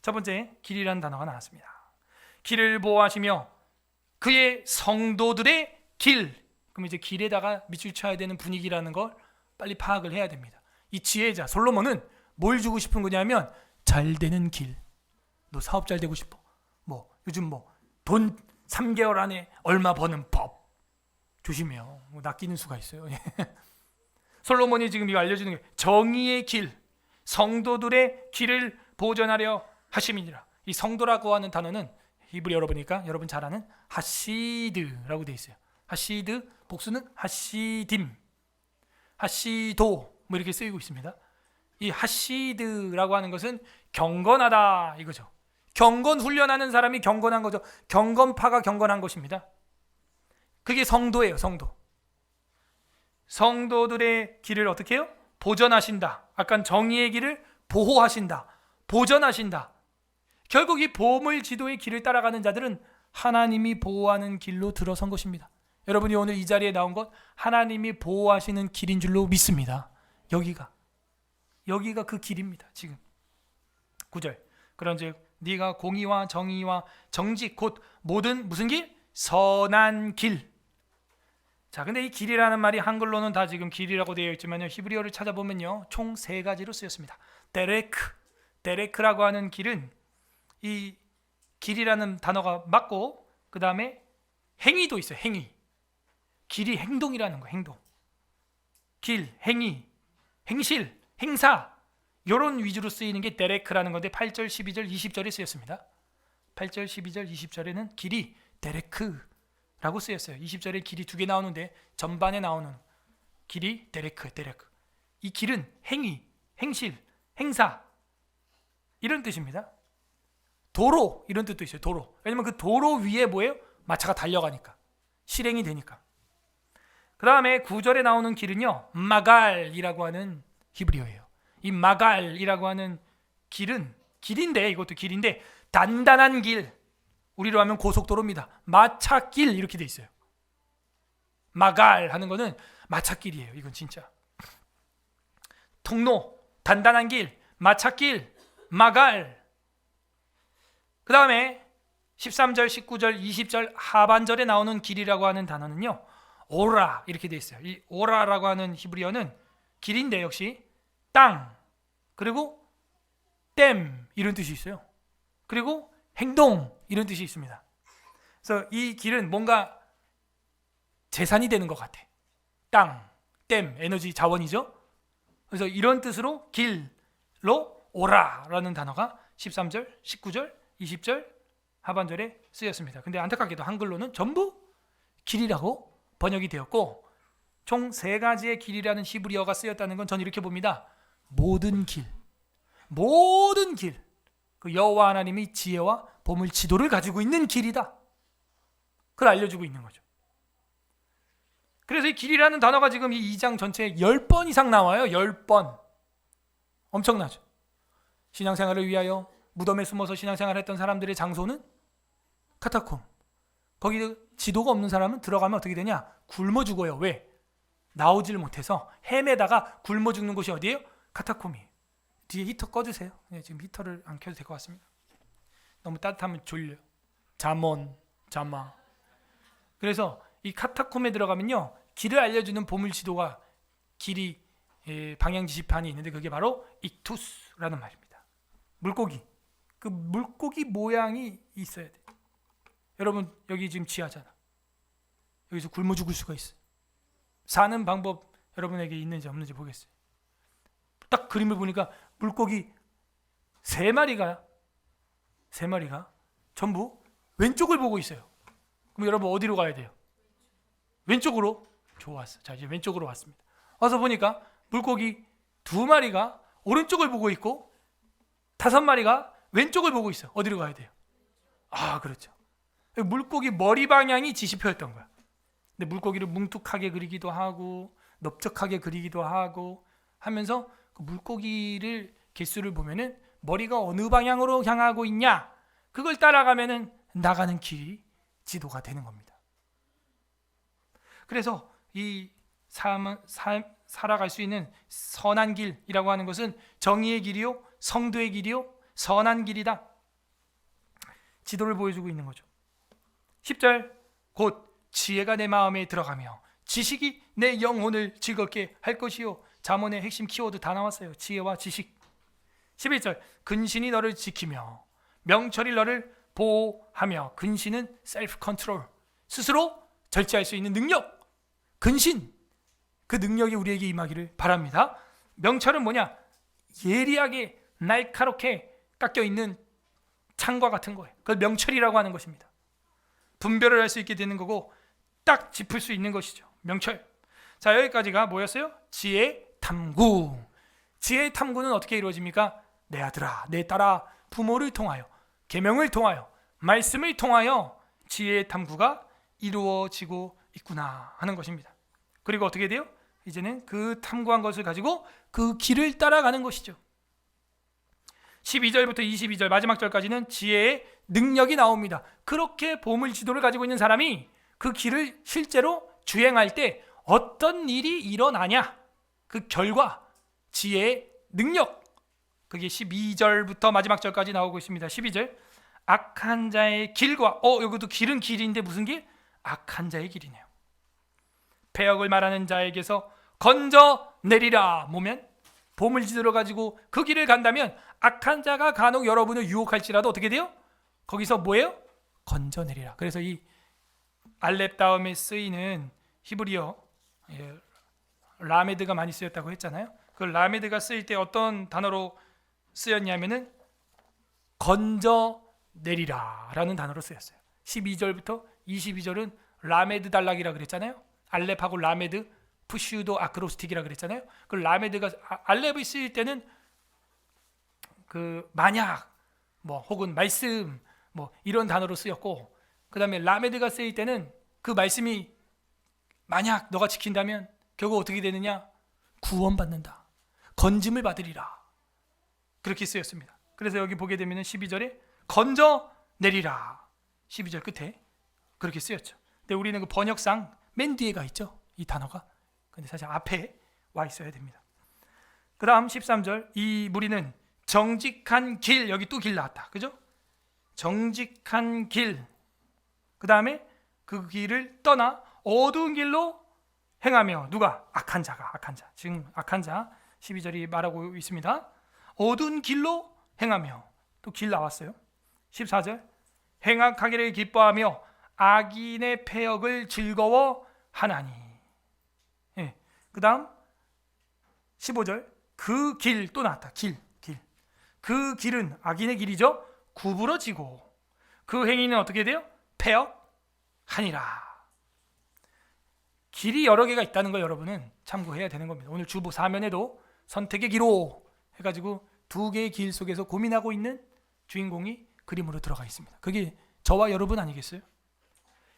첫 번째, 길이라는 단어가 나왔습니다. 길을 보호하시며 그의 성도들의 길. 그럼 이제 길에다가 밑줄 쳐야 되는 분위기라는 걸 빨리 파악을 해야 됩니다. 이 지혜자 솔로몬은 뭘 주고 싶은 거냐면 잘 되는 길. 너 사업 잘 되고 싶어? 뭐 요즘 뭐 돈 3개월 안에 얼마 버는 법 조심해요. 낚이는 수가 있어요. 솔로몬이 지금 이거 알려주는 게 정의의 길, 성도들의 길을 보존하려 하심이니라. 이 성도라고 하는 단어는 히브리어로 보니까 여러분 잘 아는 하시드라고 돼 있어요. 하시드, 복수는 하시딤, 하시도 뭐 이렇게 쓰이고 있습니다. 이 하시드라고 하는 것은 경건하다 이거죠. 경건 훈련하는 사람이 경건한 거죠. 경건파가 경건한 것입니다. 그게 성도예요. 성도. 성도들의 길을 어떻게 해요? 보전하신다. 아까 정의의 길을 보호하신다. 보전하신다. 결국 이 보물 지도의 길을 따라가는 자들은 하나님이 보호하는 길로 들어선 것입니다. 여러분이 오늘 이 자리에 나온 것 하나님이 보호하시는 길인 줄로 믿습니다. 여기가 그 길입니다. 지금 9절 그런즉 네가 공의와 정의와 정직 곧 모든 무슨 길? 선한 길. 자, 근데 이 길이라는 말이 한글로는 다 지금 길이라고 되어 있지만요, 히브리어를 찾아보면요 총 3가지로 쓰였습니다. 데레크라고 하는 길은 이 길이라는 단어가 맞고 그 다음에 행위도 있어요. 행위. 길이 행동이라는 거예요. 행동. 길, 행위, 행실, 행사 이런 위주로 쓰이는 게 데레크라는 건데 8절, 12절, 20절에 쓰였습니다. 8절, 12절, 20절에는 길이 데레크라고 쓰였어요. 20절에 길이 2개 나오는데 전반에 나오는 길이 데레크. 이 길은 행위, 행실, 행사 이런 뜻입니다. 도로 이런 뜻도 있어요. 도로. 왜냐면 그 도로 위에 뭐예요? 마차가 달려가니까 실행이 되니까. 그 다음에 9절에 나오는 길은요 마갈이라고 하는 히브리어예요. 이 마갈이라고 하는 길은 길인데 이것도 길인데 단단한 길, 우리로 하면 고속도로입니다. 마차길 이렇게 돼 있어요. 마갈 하는 거는 마차길이에요. 이건 진짜 통로, 단단한 길, 마차길, 마갈. 그 다음에 13절, 19절, 20절 하반절에 나오는 길이라고 하는 단어는요 오라 이렇게 돼 있어요. 이 오라라고 하는 히브리어는 길인데 역시 땅 그리고 댐 이런 뜻이 있어요. 그리고 행동 이런 뜻이 있습니다. 그래서 이 길은 뭔가 재산이 되는 것 같아. 땅, 댐, 에너지 자원이죠. 그래서 이런 뜻으로 길로 오라라는 단어가 13절, 19절, 20절 하반절에 쓰였습니다. 근데 안타깝게도 한글로는 전부 길이라고 번역이 되었고 총 3가지의 길이라는 히브리어가 쓰였다는 건 저는 이렇게 봅니다. 모든 길, 그 여호와 하나님이 지혜와 보물 지도를 가지고 있는 길이다. 그걸 알려주고 있는 거죠. 그래서 이 길이라는 단어가 지금 이 2장 전체에 10번 이상 나와요. 10번. 엄청나죠. 신앙생활을 위하여 무덤에 숨어서 신앙생활을 했던 사람들의 장소는 카타콤. 거기 지도가 없는 사람은 들어가면 어떻게 되냐? 굶어 죽어요. 왜? 나오질 못해서 헤매다가 굶어 죽는 곳이 어디예요? 카타콤이에요. 뒤에 히터 꺼주세요. 네, 지금 히터를 안 켜도 될 것 같습니다. 너무 따뜻하면 졸려요. 자마. 그래서 이 카타콤에 들어가면요 길을 알려주는 보물 지도가 길이 방향 지시판이 있는데 그게 바로 익투스라는 말입니다. 물고기. 그 물고기 모양이 있어야 돼. 여러분 여기 지금 지하잖아. 여기서 굶어 죽을 수가 있어. 사는 방법 여러분에게 있는지 없는지 보겠어요. 딱 그림을 보니까 물고기 3마리가 전부 왼쪽을 보고 있어요. 그럼 여러분 어디로 가야 돼요? 왼쪽으로. 좋았어. 자, 이제 왼쪽으로 왔습니다. 와서 보니까 물고기 2마리가 오른쪽을 보고 있고 5마리가 왼쪽을 보고 있어. 어디로 가야 돼요? 아, 그렇죠. 물고기 머리 방향이 지시표였던 거야. 근데 물고기를 뭉툭하게 그리기도 하고 넓적하게 그리기도 하고 하면서 그 물고기를 개수를 보면은 머리가 어느 방향으로 향하고 있냐 그걸 따라가면은 나가는 길이 지도가 되는 겁니다. 그래서 이 살아갈 수 있는 선한 길이라고 하는 것은 정의의 길이요, 성도의 길이요, 선한 길이다. 지도를 보여주고 있는 거죠. 10절 곧 지혜가 내 마음에 들어가며 지식이 내 영혼을 즐겁게 할 것이요. 잠언의 핵심 키워드 다 나왔어요. 지혜와 지식. 11절 근신이 너를 지키며 명철이 너를 보호하며. 근신은 셀프 컨트롤, 스스로 절제할 수 있는 능력. 근신, 그 능력이 우리에게 임하기를 바랍니다. 명철은 뭐냐? 예리하게 날카롭게 깎여 있는 창과 같은 거예요. 그걸 명철이라고 하는 것입니다. 분별을 할 수 있게 되는 거고 딱 짚을 수 있는 것이죠. 명철. 자, 여기까지가 뭐였어요? 지혜 탐구. 지혜 탐구는 어떻게 이루어집니까? 내 아들아, 내 딸아, 부모를 통하여, 계명을 통하여, 말씀을 통하여 지혜 탐구가 이루어지고 있구나 하는 것입니다. 그리고 어떻게 돼요? 이제는 그 탐구한 것을 가지고 그 길을 따라가는 것이죠. 12절부터 22절 마지막 절까지는 지혜의 능력이 나옵니다. 그렇게 보물 지도를 가지고 있는 사람이 그 길을 실제로 주행할 때 어떤 일이 일어나냐, 그 결과 지혜의 능력, 그게 12절부터 마지막 절까지 나오고 있습니다. 12절, 악한 자의 길과 여기도 길은 길인데 무슨 길? 악한 자의 길이네요. 패역을 말하는 자에게서 건져내리라. 뭐면 보물지도를 가지고 그 길을 간다면 악한 자가 간혹 여러분을 유혹할지라도 어떻게 돼요? 거기서 뭐예요? 건져내리라. 그래서 이 알렙 다음에 쓰이는 히브리어 라메드가 많이 쓰였다고 했잖아요. 그 라메드가 쓰일 때 어떤 단어로 쓰였냐면은 건져내리라 라는 단어로 쓰였어요. 12절부터 22절은 라메드 단락이라 그랬잖아요. 알렙하고 라메드, 푸슈도 아크로스틱이라 그랬잖아요. 그 라메드가 알렙이 쓰일 때는 그 만약 혹은 말씀 이런 단어로 쓰였고, 그 다음에 라메드가 쓰일 때는 그 말씀이 만약 너가 지킨다면 결국 어떻게 되느냐? 구원받는다, 건짐을 받으리라, 그렇게 쓰였습니다. 그래서 여기 보게 되면 12절에 건져내리라, 12절 끝에 그렇게 쓰였죠. 근데 우리는 그 번역상 맨 뒤에가 있죠, 이 단어가. 근데 사실 앞에 와 있어야 됩니다. 그 다음 13절, 이 무리는 정직한 길, 여기 또 길 나왔다, 그죠? 정직한 길, 그 다음에 그 길을 떠나 어두운 길로 행하며, 누가? 악한 자, 지금 악한 자 12절이 말하고 있습니다. 어두운 길로 행하며, 또 길 나왔어요. 14절, 행악하기를 기뻐하며 악인의 패역을 즐거워하나니. 그 다음 15절, 그 길 또 나왔다. 길. 그 길은 악인의 길이죠. 구부러지고 그 행위는 어떻게 돼요? 패역하니라. 길이 여러 개가 있다는 거 여러분은 참고해야 되는 겁니다. 오늘 주보 사면에도 선택의 기로 해가지고 두 개의 길 속에서 고민하고 있는 주인공이 그림으로 들어가 있습니다. 그게 저와 여러분 아니겠어요?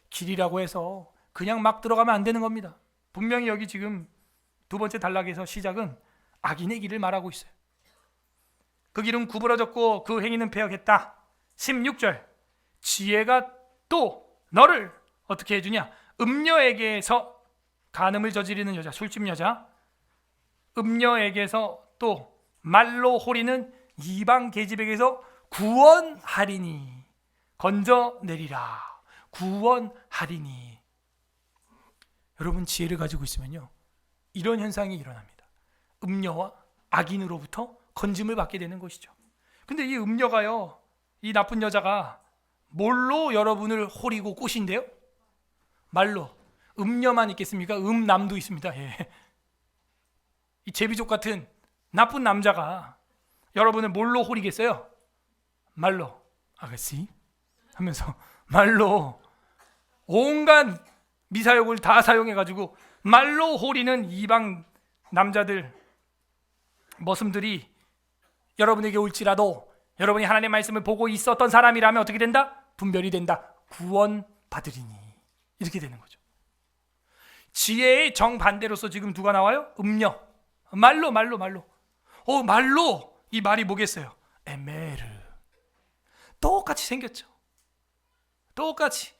길이라고 해서 그냥 막 들어가면 안 되는 겁니다. 분명히 여기 지금 두 번째 단락에서 시작은 악인의 길을 말하고 있어요. 그 길은 구부러졌고 그 행위는 패역했다. 16절, 지혜가 또 너를 어떻게 해주냐? 음녀에게서, 간음을 저지르는 여자, 술집 여자, 음녀에게서 또 말로 호리는 이방 계집에게서 구원하리니. 건져내리라, 구원하리니. 여러분, 지혜를 가지고 있으면요, 이런 현상이 일어납니다. 음녀와 악인으로부터 건짐을 받게 되는 것이죠. 근데 이 음녀가요, 이 나쁜 여자가 뭘로 여러분을 호리고 꼬신대요? 말로. 음녀만 있겠습니까? 음남도 있습니다. 예. 이 제비족 같은 나쁜 남자가 여러분을 뭘로 호리겠어요? 말로. 아가씨 하면서 말로 온갖 미사역을 다 사용해가지고 말로 호리는 이방 남자들, 머슴들이 여러분에게 올지라도 여러분이 하나님의 말씀을 보고 있었던 사람이라면 어떻게 된다? 분별이 된다. 구원받으리니. 이렇게 되는 거죠. 지혜의 정반대로서 지금 누가 나와요? 음녀. 말로. 말로. 이 말이 뭐겠어요? 에메르. 똑같이 생겼죠. 똑같이.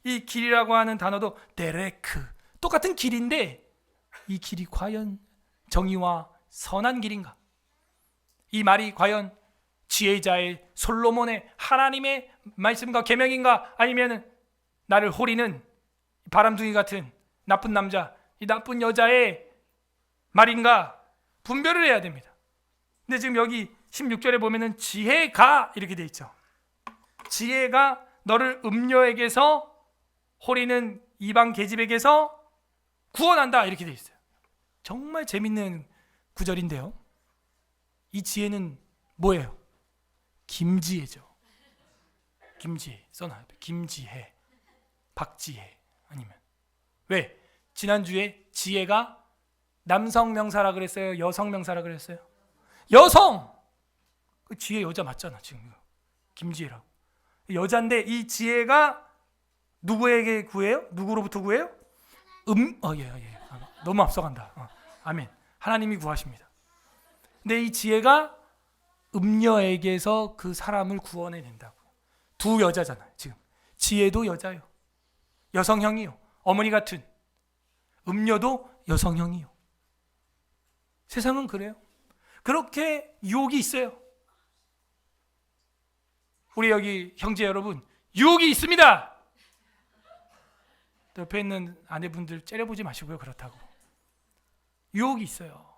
이 길이라고 하는 단어도 데레크. 똑같은 길인데 이 길이 과연 정의와 선한 길인가? 이 말이 과연 지혜자의 솔로몬의 하나님의 말씀과 계명인가? 아니면 나를 호리는 바람둥이 같은 나쁜 남자, 이 나쁜 여자의 말인가? 분별을 해야 됩니다. 근데 지금 여기 16절에 보면은 지혜가 이렇게 돼 있죠. 지혜가 너를 음녀에게서, 호리는 이방 계집에게서 구원한다, 이렇게 돼 있어요. 정말 재밌는 구절인데요. 이 지혜는 뭐예요? 김지혜죠. 김지혜 써놔요. 김지혜, 박지혜 아니면. 왜? 지난주에 지혜가 남성 명사라 그랬어요? 여성 명사라 그랬어요? 여성! 그 지혜 여자 맞잖아 지금. 김지혜라고. 여자인데 이 지혜가 누구에게 구해요? 누구로부터 구해요? 예. 너무 앞서간다. 아멘. 하나님이 구하십니다. 근데 이 지혜가 음녀에게서 그 사람을 구원해낸다고. 두 여자잖아요. 지금 지혜도 여자요, 여성형이요. 어머니 같은 음녀도 여성형이요. 세상은 그래요. 그렇게 유혹이 있어요. 우리 여기 형제 여러분, 유혹이 있습니다. 옆에 있는 아내분들 째려보지 마시고요. 그렇다고 유혹이 있어요.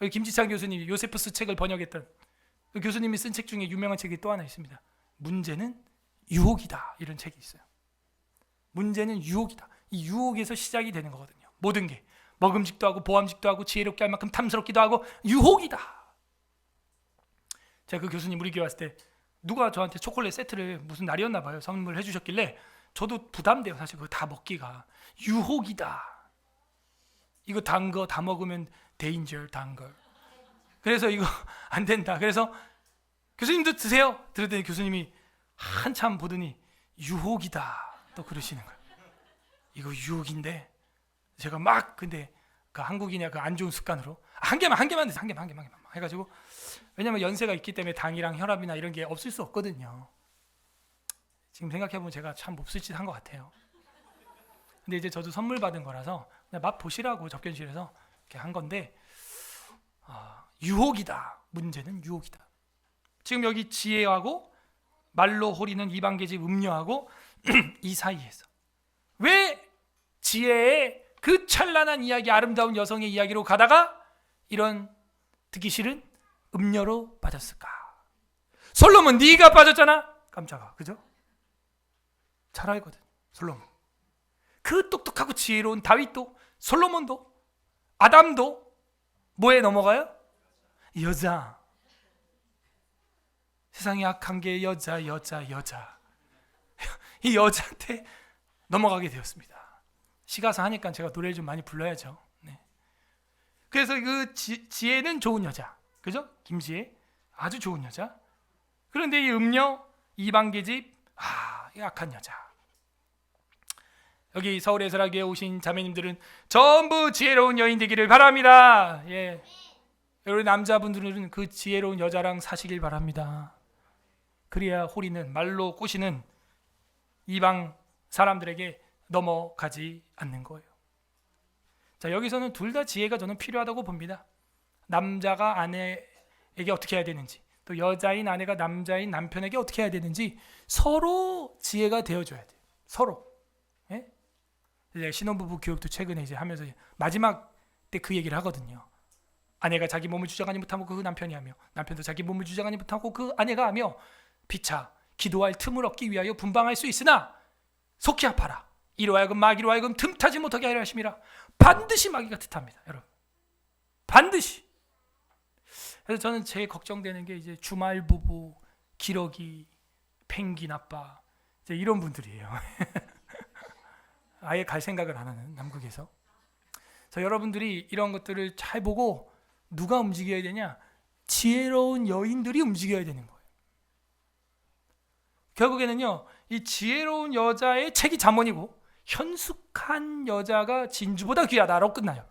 여기 김지찬 교수님이 요세푸스 책을 번역했던 그 교수님이 쓴 책 중에 유명한 책이 또 하나 있습니다. 문제는 유혹이다, 이런 책이 있어요. 문제는 유혹이다. 이 유혹에서 시작이 되는 거거든요. 모든 게 먹음직도 하고 보암직도 하고 지혜롭게 할 만큼 탐스럽기도 하고 유혹이다. 제가 그 교수님 우리 교회 왔을 때 누가 저한테 초콜릿 세트를 무슨 날이었나 봐요. 선물해 주셨길래 저도 부담돼요. 사실 그거 다 먹기가. 유혹이다. 이거 단 거 다 먹으면 danger, 단 거. 그래서 이거 안 된다. 그래서 교수님도 드세요. 들었더니 교수님이 한참 보더니 유혹이다 또 그러시는 거예요. 이거 유혹인데 제가 막 근데 그 한국인의 그 안 좋은 습관으로 한 개만 드세요. 한 개만 해가지고, 왜냐면 연세가 있기 때문에 당이랑 혈압이나 이런 게 없을 수 없거든요. 지금 생각해보면 제가 참 몹쓸 짓 한 것 같아요. 근데 이제 저도 선물 받은 거라서 그냥 맛 보시라고 접견실에서 이렇게 한 건데, 유혹이다. 문제는 유혹이다. 지금 여기 지혜하고 말로 호리는 이방계집 음녀하고 이 사이에서 왜 지혜의 그 찬란한 이야기, 아름다운 여성의 이야기로 가다가 이런 듣기 싫은 음녀로 빠졌을까? 솔로몬 네가 빠졌잖아. 깜짝아, 그죠? 잘 알거든 솔로몬. 그 똑똑하고 지혜로운 다윗도, 솔로몬도, 아담도 뭐에 넘어가요? 여자. 세상에 악한 게 여자. 이 여자한테 넘어가게 되었습니다. 시가서 하니까 제가 노래를 좀 많이 불러야죠. 네. 그래서 그 지혜는 좋은 여자, 그죠? 김지혜 아주 좋은 여자. 그런데 이 음녀 이방계집, 이 악한 여자. 여기 서울의 설악교에 오신 자매님들은 전부 지혜로운 여인 되기를 바랍니다. 예. 여러분 남자분들은 그 지혜로운 여자랑 사시길 바랍니다. 그래야 호리는 말로 꼬시는 이방 사람들에게 넘어가지 않는 거예요. 자, 여기서는 둘 다 지혜가 저는 필요하다고 봅니다. 남자가 아내에게 어떻게 해야 되는지, 또 여자인 아내가 남자인 남편에게 어떻게 해야 되는지 서로 지혜가 되어줘야 돼요. 서로. 예? 이제 신혼부부 교육도 최근에 이제 하면서 마지막 때 그 얘기를 하거든요. 아내가 자기 몸을 주장하지 못하고 그 남편이 하며, 남편도 자기 몸을 주장하지 못하고 그 아내가 하며, 피차 기도할 틈을 얻기 위하여 분방할 수 있으나 속히 아파라. 이로 하여금 마귀로 하여금 틈타지 못하게 하려 하심이라. 반드시 마귀가 틈탑니다, 여러분. 반드시. 그래서 저는 제일 걱정되는 게 이제 주말 부부, 기러기, 펭귄 아빠, 이제 이런 분들이에요. 아예 갈 생각을 안 하는 남극에서. 그래서 여러분들이 이런 것들을 잘 보고 누가 움직여야 되냐? 지혜로운 여인들이 움직여야 되는 거예요. 결국에는요, 이 지혜로운 여자의 책이 잠언이고 현숙한 여자가 진주보다 귀하다라고 끝나요.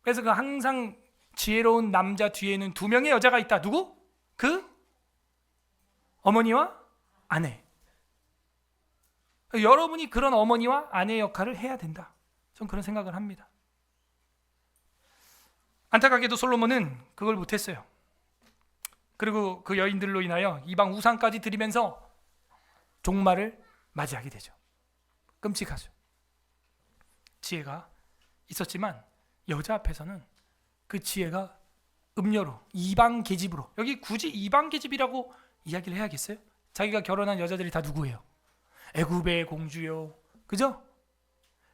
그래서 그 항상 지혜로운 남자 뒤에는 두 명의 여자가 있다. 누구? 그 어머니와 아내. 여러분이 그런 어머니와 아내 역할을 해야 된다. 전 그런 생각을 합니다. 안타깝게도 솔로몬은 그걸 못했어요. 그리고 그 여인들로 인하여 이방 우상까지 드리면서 종말을 맞이하게 되죠. 끔찍하죠. 지혜가 있었지만 여자 앞에서는 그 지혜가 음녀로, 이방 계집으로, 여기 굳이 이방 계집이라고 이야기를 해야겠어요? 자기가 결혼한 여자들이 다 누구예요? 애굽의 공주요, 그죠?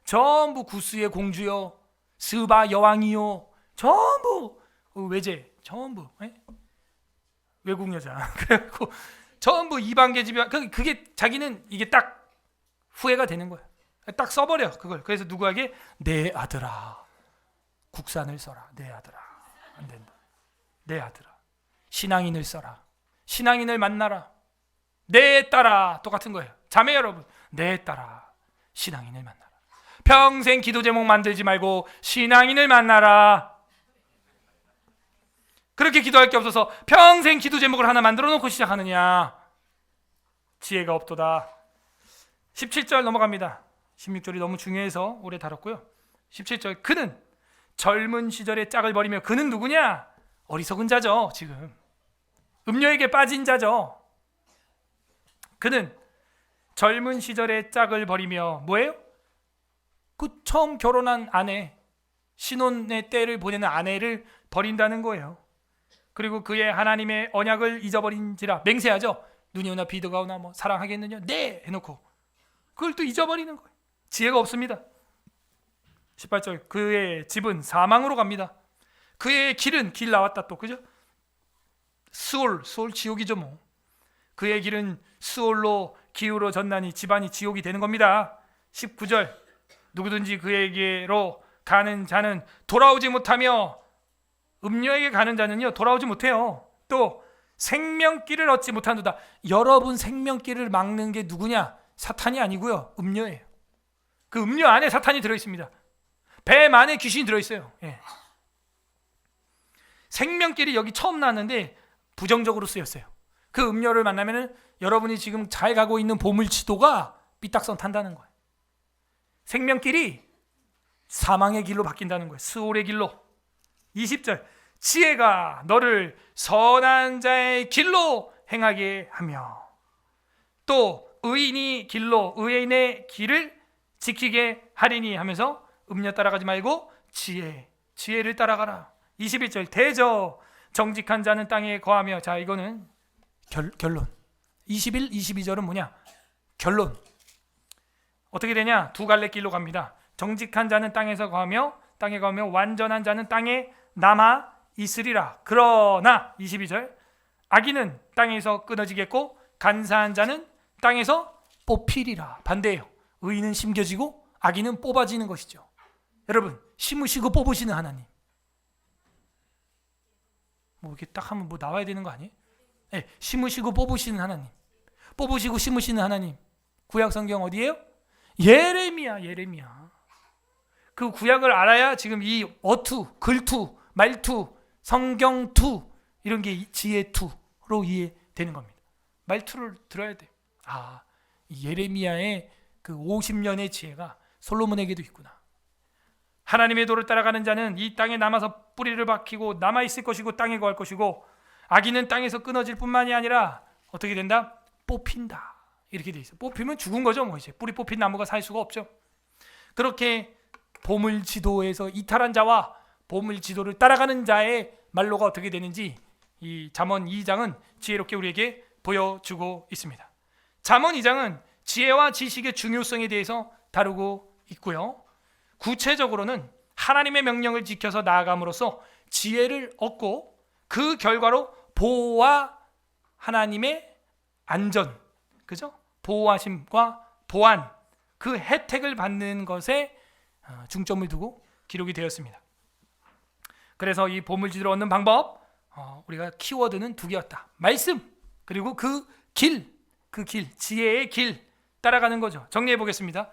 전부 구스의 공주요, 스바 여왕이요, 전부 외제, 전부 외국 여자. 그래갖고 전부 이방 계집이야. 그게 자기는 이게 딱 후회가 되는 거야. 딱 써버려 그걸. 그래서 누구에게? 내 아들아, 국산을 써라. 내 아들아, 안 된다. 내 아들아, 신앙인을 써라. 신앙인을 만나라. 내 딸아, 똑같은 거예요. 자매 여러분, 내 딸아, 신앙인을 만나라. 평생 기도 제목 만들지 말고 신앙인을 만나라. 그렇게 기도할 게 없어서 평생 기도 제목을 하나 만들어 놓고 시작하느냐? 지혜가 없도다. 17절 넘어갑니다. 16절이 너무 중요해서 오래 다뤘고요. 17절, 그는 젊은 시절에 짝을 버리며, 그는 누구냐? 어리석은 자죠. 지금 음녀에게 빠진 자죠. 그는 젊은 시절에 짝을 버리며 뭐예요? 그 처음 결혼한 아내, 신혼의 때를 보내는 아내를 버린다는 거예요. 그리고 그의 하나님의 언약을 잊어버린지라. 맹세하죠. 눈이 오나 비가 오나 뭐 사랑하겠느냐? 네! 해놓고 그걸 또 잊어버리는 거예요. 지혜가 없습니다. 18절, 그의 집은 사망으로 갑니다. 그의 길은, 길 나왔다 또, 그죠? 스올 지옥이죠 뭐. 그의 길은 스올로 기울어졌나니 집안이 지옥이 되는 겁니다. 19절, 누구든지 그에게로 가는 자는 돌아오지 못하며, 음녀에게 가는 자는요 돌아오지 못해요. 또 생명길을 얻지 못한도다. 여러분 생명길을 막는 게 누구냐? 사탄이 아니고요, 음녀예요. 그 음녀 안에 사탄이 들어있습니다. 뱀 안에 귀신이 들어있어요. 예. 생명길이 여기 처음 나왔는데 부정적으로 쓰였어요. 그 음녀를 만나면은 여러분이 지금 잘 가고 있는 보물지도가 삐딱선 탄다는 거예요. 생명길이 사망의 길로 바뀐다는 거예요. 스올의 길로. 20절, 지혜가 너를 선한 자의 길로 행하게 하며, 또 의인의 길을 지키게 하리니 하면서 음녀 따라가지 말고 지혜를 따라가라. 21절, 대저 정직한 자는 땅에 거하며. 자, 이거는 결론. 21, 22절은 뭐냐? 결론. 어떻게 되냐? 두 갈래 길로 갑니다. 정직한 자는 땅에서 거하며, 땅에 거하며 완전한 자는 땅에 남아 있으리라. 그러나 22절, 악인은 땅에서 끊어지겠고 간사한 자는 땅에서 뽑히리라. 반대예요. 의인은 심겨지고 악인은 뽑아지는 것이죠. 여러분, 심으시고 뽑으시는 하나님. 뭐 이렇게 딱 하면 뭐 나와야 되는 거 아니에요? 네, 심으시고 뽑으시는 하나님. 뽑으시고 심으시는 하나님. 구약 성경 어디예요? 예레미야. 그 구약을 알아야 지금 이 어투, 글투, 말투, 성경투 이런 게 지혜투로 이해되는 겁니다. 말투를 들어야 돼요. 아, 예레미야의 그 50년의 지혜가 솔로몬에게도 있구나. 하나님의 도를 따라가는 자는 이 땅에 남아서 뿌리를 박히고 남아 있을 것이고 땅에 거할 것이고, 악인은 땅에서 끊어질 뿐만이 아니라 어떻게 된다? 뽑힌다. 이렇게 돼 있어요. 뽑히면 죽은 거죠. 뭐 이제 뿌리 뽑힌 나무가 살 수가 없죠. 그렇게 보물 지도에서 이탈한 자와 보물 지도를 따라가는 자의 말로가 어떻게 되는지 이 잠언 2장은 지혜롭게 우리에게 보여주고 있습니다. 잠언 2장은 지혜와 지식의 중요성에 대해서 다루고 있고요. 구체적으로는 하나님의 명령을 지켜서 나아감으로써 지혜를 얻고 그 결과로 보호와 하나님의 안전, 그죠? 보호하심과 보안, 그 혜택을 받는 것에 중점을 두고 기록이 되었습니다. 그래서 이 보물지도를 얻는 방법, 우리가 키워드는 두 개였다. 말씀, 그리고 그 길, 지혜의 길 따라가는 거죠. 정리해 보겠습니다.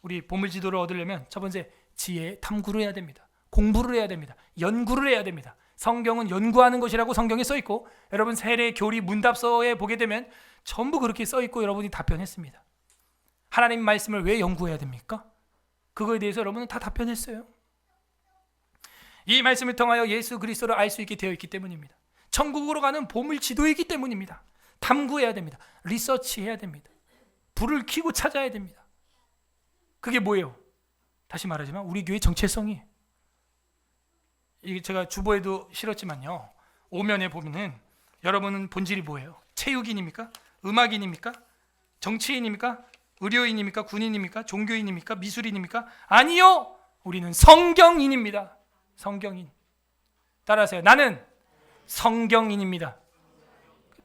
우리 보물지도를 얻으려면 첫 번째, 지혜 탐구를 해야 됩니다. 공부를 해야 됩니다. 연구를 해야 됩니다. 성경은 연구하는 것이라고 성경에 써 있고, 여러분 세례 교리 문답서에 보게 되면 전부 그렇게 써 있고 여러분이 답변했습니다. 하나님 말씀을 왜 연구해야 됩니까? 그거에 대해서 여러분은 다 답변했어요. 이 말씀을 통하여 예수 그리스도를 알 수 있게 되어 있기 때문입니다. 천국으로 가는 보물 지도이기 때문입니다. 탐구해야 됩니다. 리서치해야 됩니다. 불을 켜고 찾아야 됩니다. 그게 뭐예요? 다시 말하지만 우리 교회 정체성이에요. 이게 제가 주보에도 실었지만요, 오면에 보면은 여러분은 본질이 뭐예요? 체육인입니까? 음악인입니까? 정치인입니까? 의료인입니까? 군인입니까? 종교인입니까? 미술인입니까? 아니요! 우리는 성경인입니다. 성경인. 따라하세요. 나는 성경인입니다.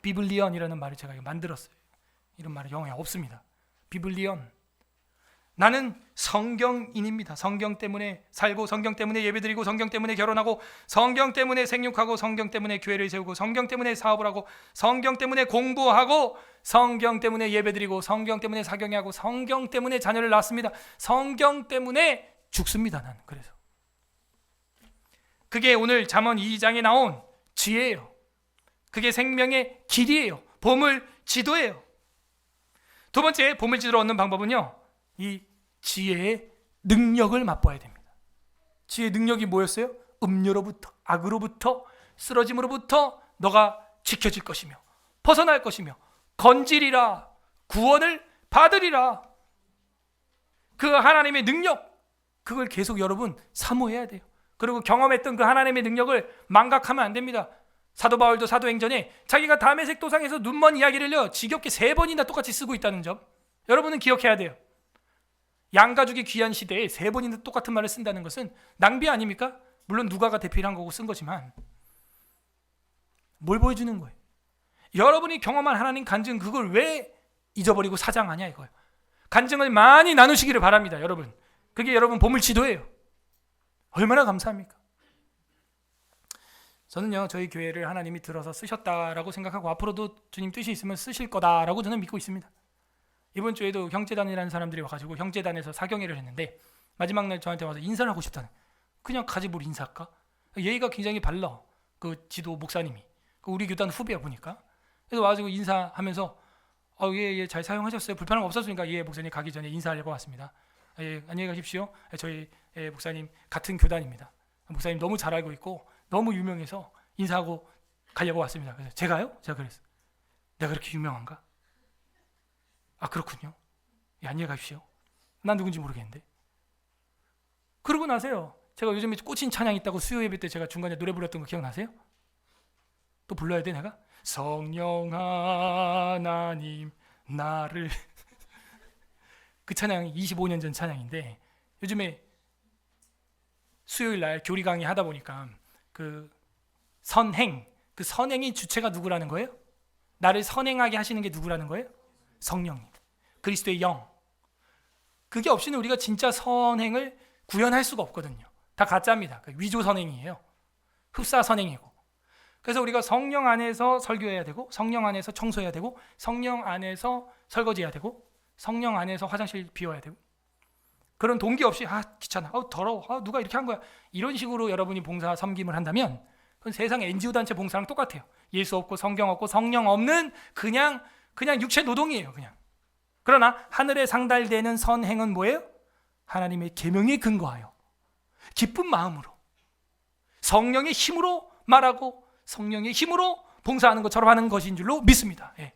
비블리언이라는 말을 제가 만들었어요. 이런 말은 영어에 없습니다. 비블리언. 나는 성경인입니다. 성경 때문에 살고, 성경 때문에 예배드리고, 성경 때문에 결혼하고, 성경 때문에 생육하고, 성경 때문에 교회를 세우고, 성경 때문에 사업을 하고, 성경 때문에 공부하고, 성경 때문에 예배드리고, 성경 때문에 사경하고, 성경 때문에 자녀를 낳습니다. 성경 때문에 죽습니다. 나는. 그래서 그게 오늘 잠언 2장에 나온 지혜예요. 그게 생명의 길이에요. 보물 지도예요. 두 번째 보물 지도를 얻는 방법은요, 이 지혜의 능력을 맛보아야 됩니다. 지혜의 능력이 뭐였어요? 음료로부터, 악으로부터, 쓰러짐으로부터 너가 지켜질 것이며 벗어날 것이며 건지리라, 구원을 받으리라. 그 하나님의 능력, 그걸 계속 여러분 사모해야 돼요. 그리고 경험했던 그 하나님의 능력을 망각하면 안 됩니다. 사도 바울도 사도행전에 자기가 다메섹 도상에서 눈먼 이야기를요 지겹게 3번이나 똑같이 쓰고 있다는 점, 여러분은 기억해야 돼요. 양가죽이 귀한 시대에 3번이나 똑같은 말을 쓴다는 것은 낭비 아닙니까? 물론 누가가 대필한 거고 쓴 거지만 뭘 보여주는 거예요? 여러분이 경험한 하나님 간증, 그걸 왜 잊어버리고 사장하냐 이거예요. 간증을 많이 나누시기를 바랍니다. 여러분, 그게 여러분 보물 지도예요. 얼마나 감사합니까? 저는요 저희 교회를 하나님이 들어서 쓰셨다라고 생각하고 앞으로도 주님 뜻이 있으면 쓰실 거다라고 저는 믿고 있습니다. 이번 주에도 형제단이라는 사람들이 와가지고 형제단에서 사경회를 했는데 마지막 날 저한테 와서 인사를 하고 싶다는, 그냥 가지 뭘 인사할까? 예의가 굉장히 발라. 그 지도 목사님이 그 우리 교단 후배야 보니까. 그래서 와가지고 인사하면서 예, 잘 사용하셨어요? 불편한 거 없었으니까 예, 목사님 가기 전에 인사하려고 왔습니다. 예, 안녕히 가십시오. 저희 목사님 같은 교단입니다. 목사님 너무 잘 알고 있고 너무 유명해서 인사하고 가려고 왔습니다. 그래서 제가요? 제가 그랬어요. 내가 그렇게 유명한가? 아 그렇군요. 예, 안녕히 가십시오. 난 누군지 모르겠는데. 그러고 나세요. 제가 요즘에 꽂힌 찬양 있다고 수요 예배 때 제가 중간에 노래 불렀던 거 기억나세요? 또 불러야 돼 내가? 성령 하나님 나를 그 찬양이 25년 전 찬양인데 요즘에 수요일 날 교리 강의 하다 보니까 그 선행, 그 선행이 주체가 누구라는 거예요? 나를 선행하게 하시는 게 누구라는 거예요? 성령님, 그리스도의 영. 그게 없이는 우리가 진짜 선행을 구현할 수가 없거든요. 다 가짜입니다. 위조 선행이에요. 흡사 선행이고. 그래서 우리가 성령 안에서 설교해야 되고, 성령 안에서 청소해야 되고, 성령 안에서 설거지해야 되고, 성령 안에서 화장실 비워야 되고, 그런 동기 없이 귀찮아, 더러워, 누가 이렇게 한 거야, 이런 식으로 여러분이 봉사 섬김을 한다면 그건 세상 NGO 단체 봉사랑 똑같아요. 예수 없고 성경 없고 성령 없는 그냥 육체 노동이에요. 그냥. 그러나 하늘에 상달되는 선행은 뭐예요? 하나님의 계명에 근거하여 기쁜 마음으로 성령의 힘으로 말하고 성령의 힘으로 봉사하는 것처럼 하는 것인 줄로 믿습니다. 예,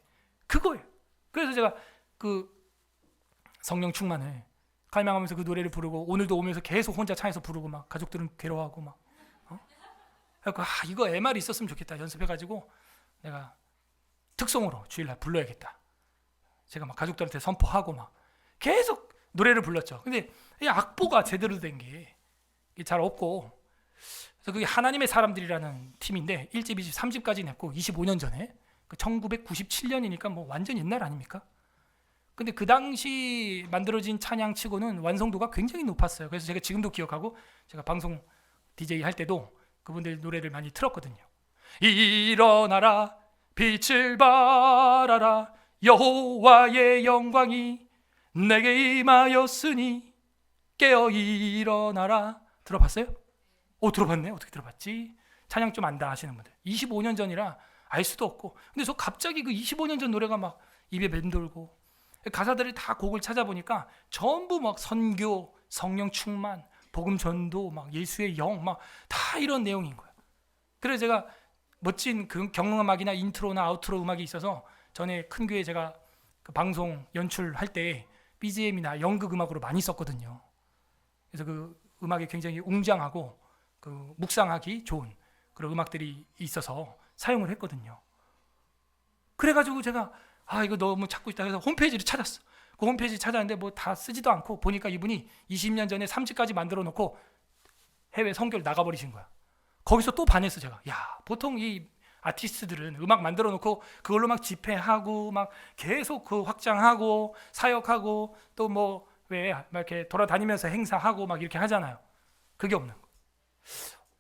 그거예요. 그래서 제가 그 성령 충만을 갈망하면서 그 노래를 부르고 오늘도 오면서 계속 혼자 차에서 부르고 막 가족들은 괴로워하고 막 그래서 이거 MR이 있었으면 좋겠다 연습해가지고 내가 특송으로 주일날 불러야겠다. 제가 막 가족들한테 선포하고 막 계속 노래를 불렀죠. 근데 이 악보가 제대로 된 게 잘 없고, 그래서 그게 하나님의 사람들이라는 팀인데 1집, 2집, 3집까지 냈고 25년 전에 1997년이니까 뭐 완전 옛날 아닙니까? 근데 그 당시 만들어진 찬양치고는 완성도가 굉장히 높았어요. 그래서 제가 지금도 기억하고 제가 방송 DJ 할 때도 그분들 노래를 많이 틀었거든요. 일어나라 빛을 발하라 여호와의 영광이 내게 임하였으니 깨어 일어나라. 들어봤어요? 들어봤네. 어떻게 들어봤지? 찬양 좀 안다 하시는 분들 25년 전이라 알 수도 없고, 근데 저 갑자기 그 25년 전 노래가 막 입에 맴돌고 가사들을 다 곡을 찾아보니까 전부 막 선교, 성령 충만, 복음 전도, 막 예수의 영, 막 다 이런 내용인 거야. 그래서 제가 멋진 그 경음악이나 인트로나 아우트로 음악이 있어서 전에 큰 교회 제가 그 방송 연출할 때 BGM이나 연극 음악으로 많이 썼거든요. 그래서 그 음악이 굉장히 웅장하고 그 묵상하기 좋은 그런 음악들이 있어서 사용을 했거든요. 그래가지고 제가 이거 너무 찾고 있다 해서 홈페이지를 찾았어. 그 홈페이지 찾았는데 뭐 다 쓰지도 않고 보니까 이분이 20년 전에 3집까지 만들어 놓고 해외 선교를 나가버리신 거야. 거기서 또 반했어 제가. 보통 이 아티스트들은 음악 만들어 놓고 그걸로 막 집회하고 막 계속 그 확장하고 사역하고 또 뭐 왜 막 이렇게 돌아다니면서 행사하고 막 이렇게 하잖아요. 그게 없는 거.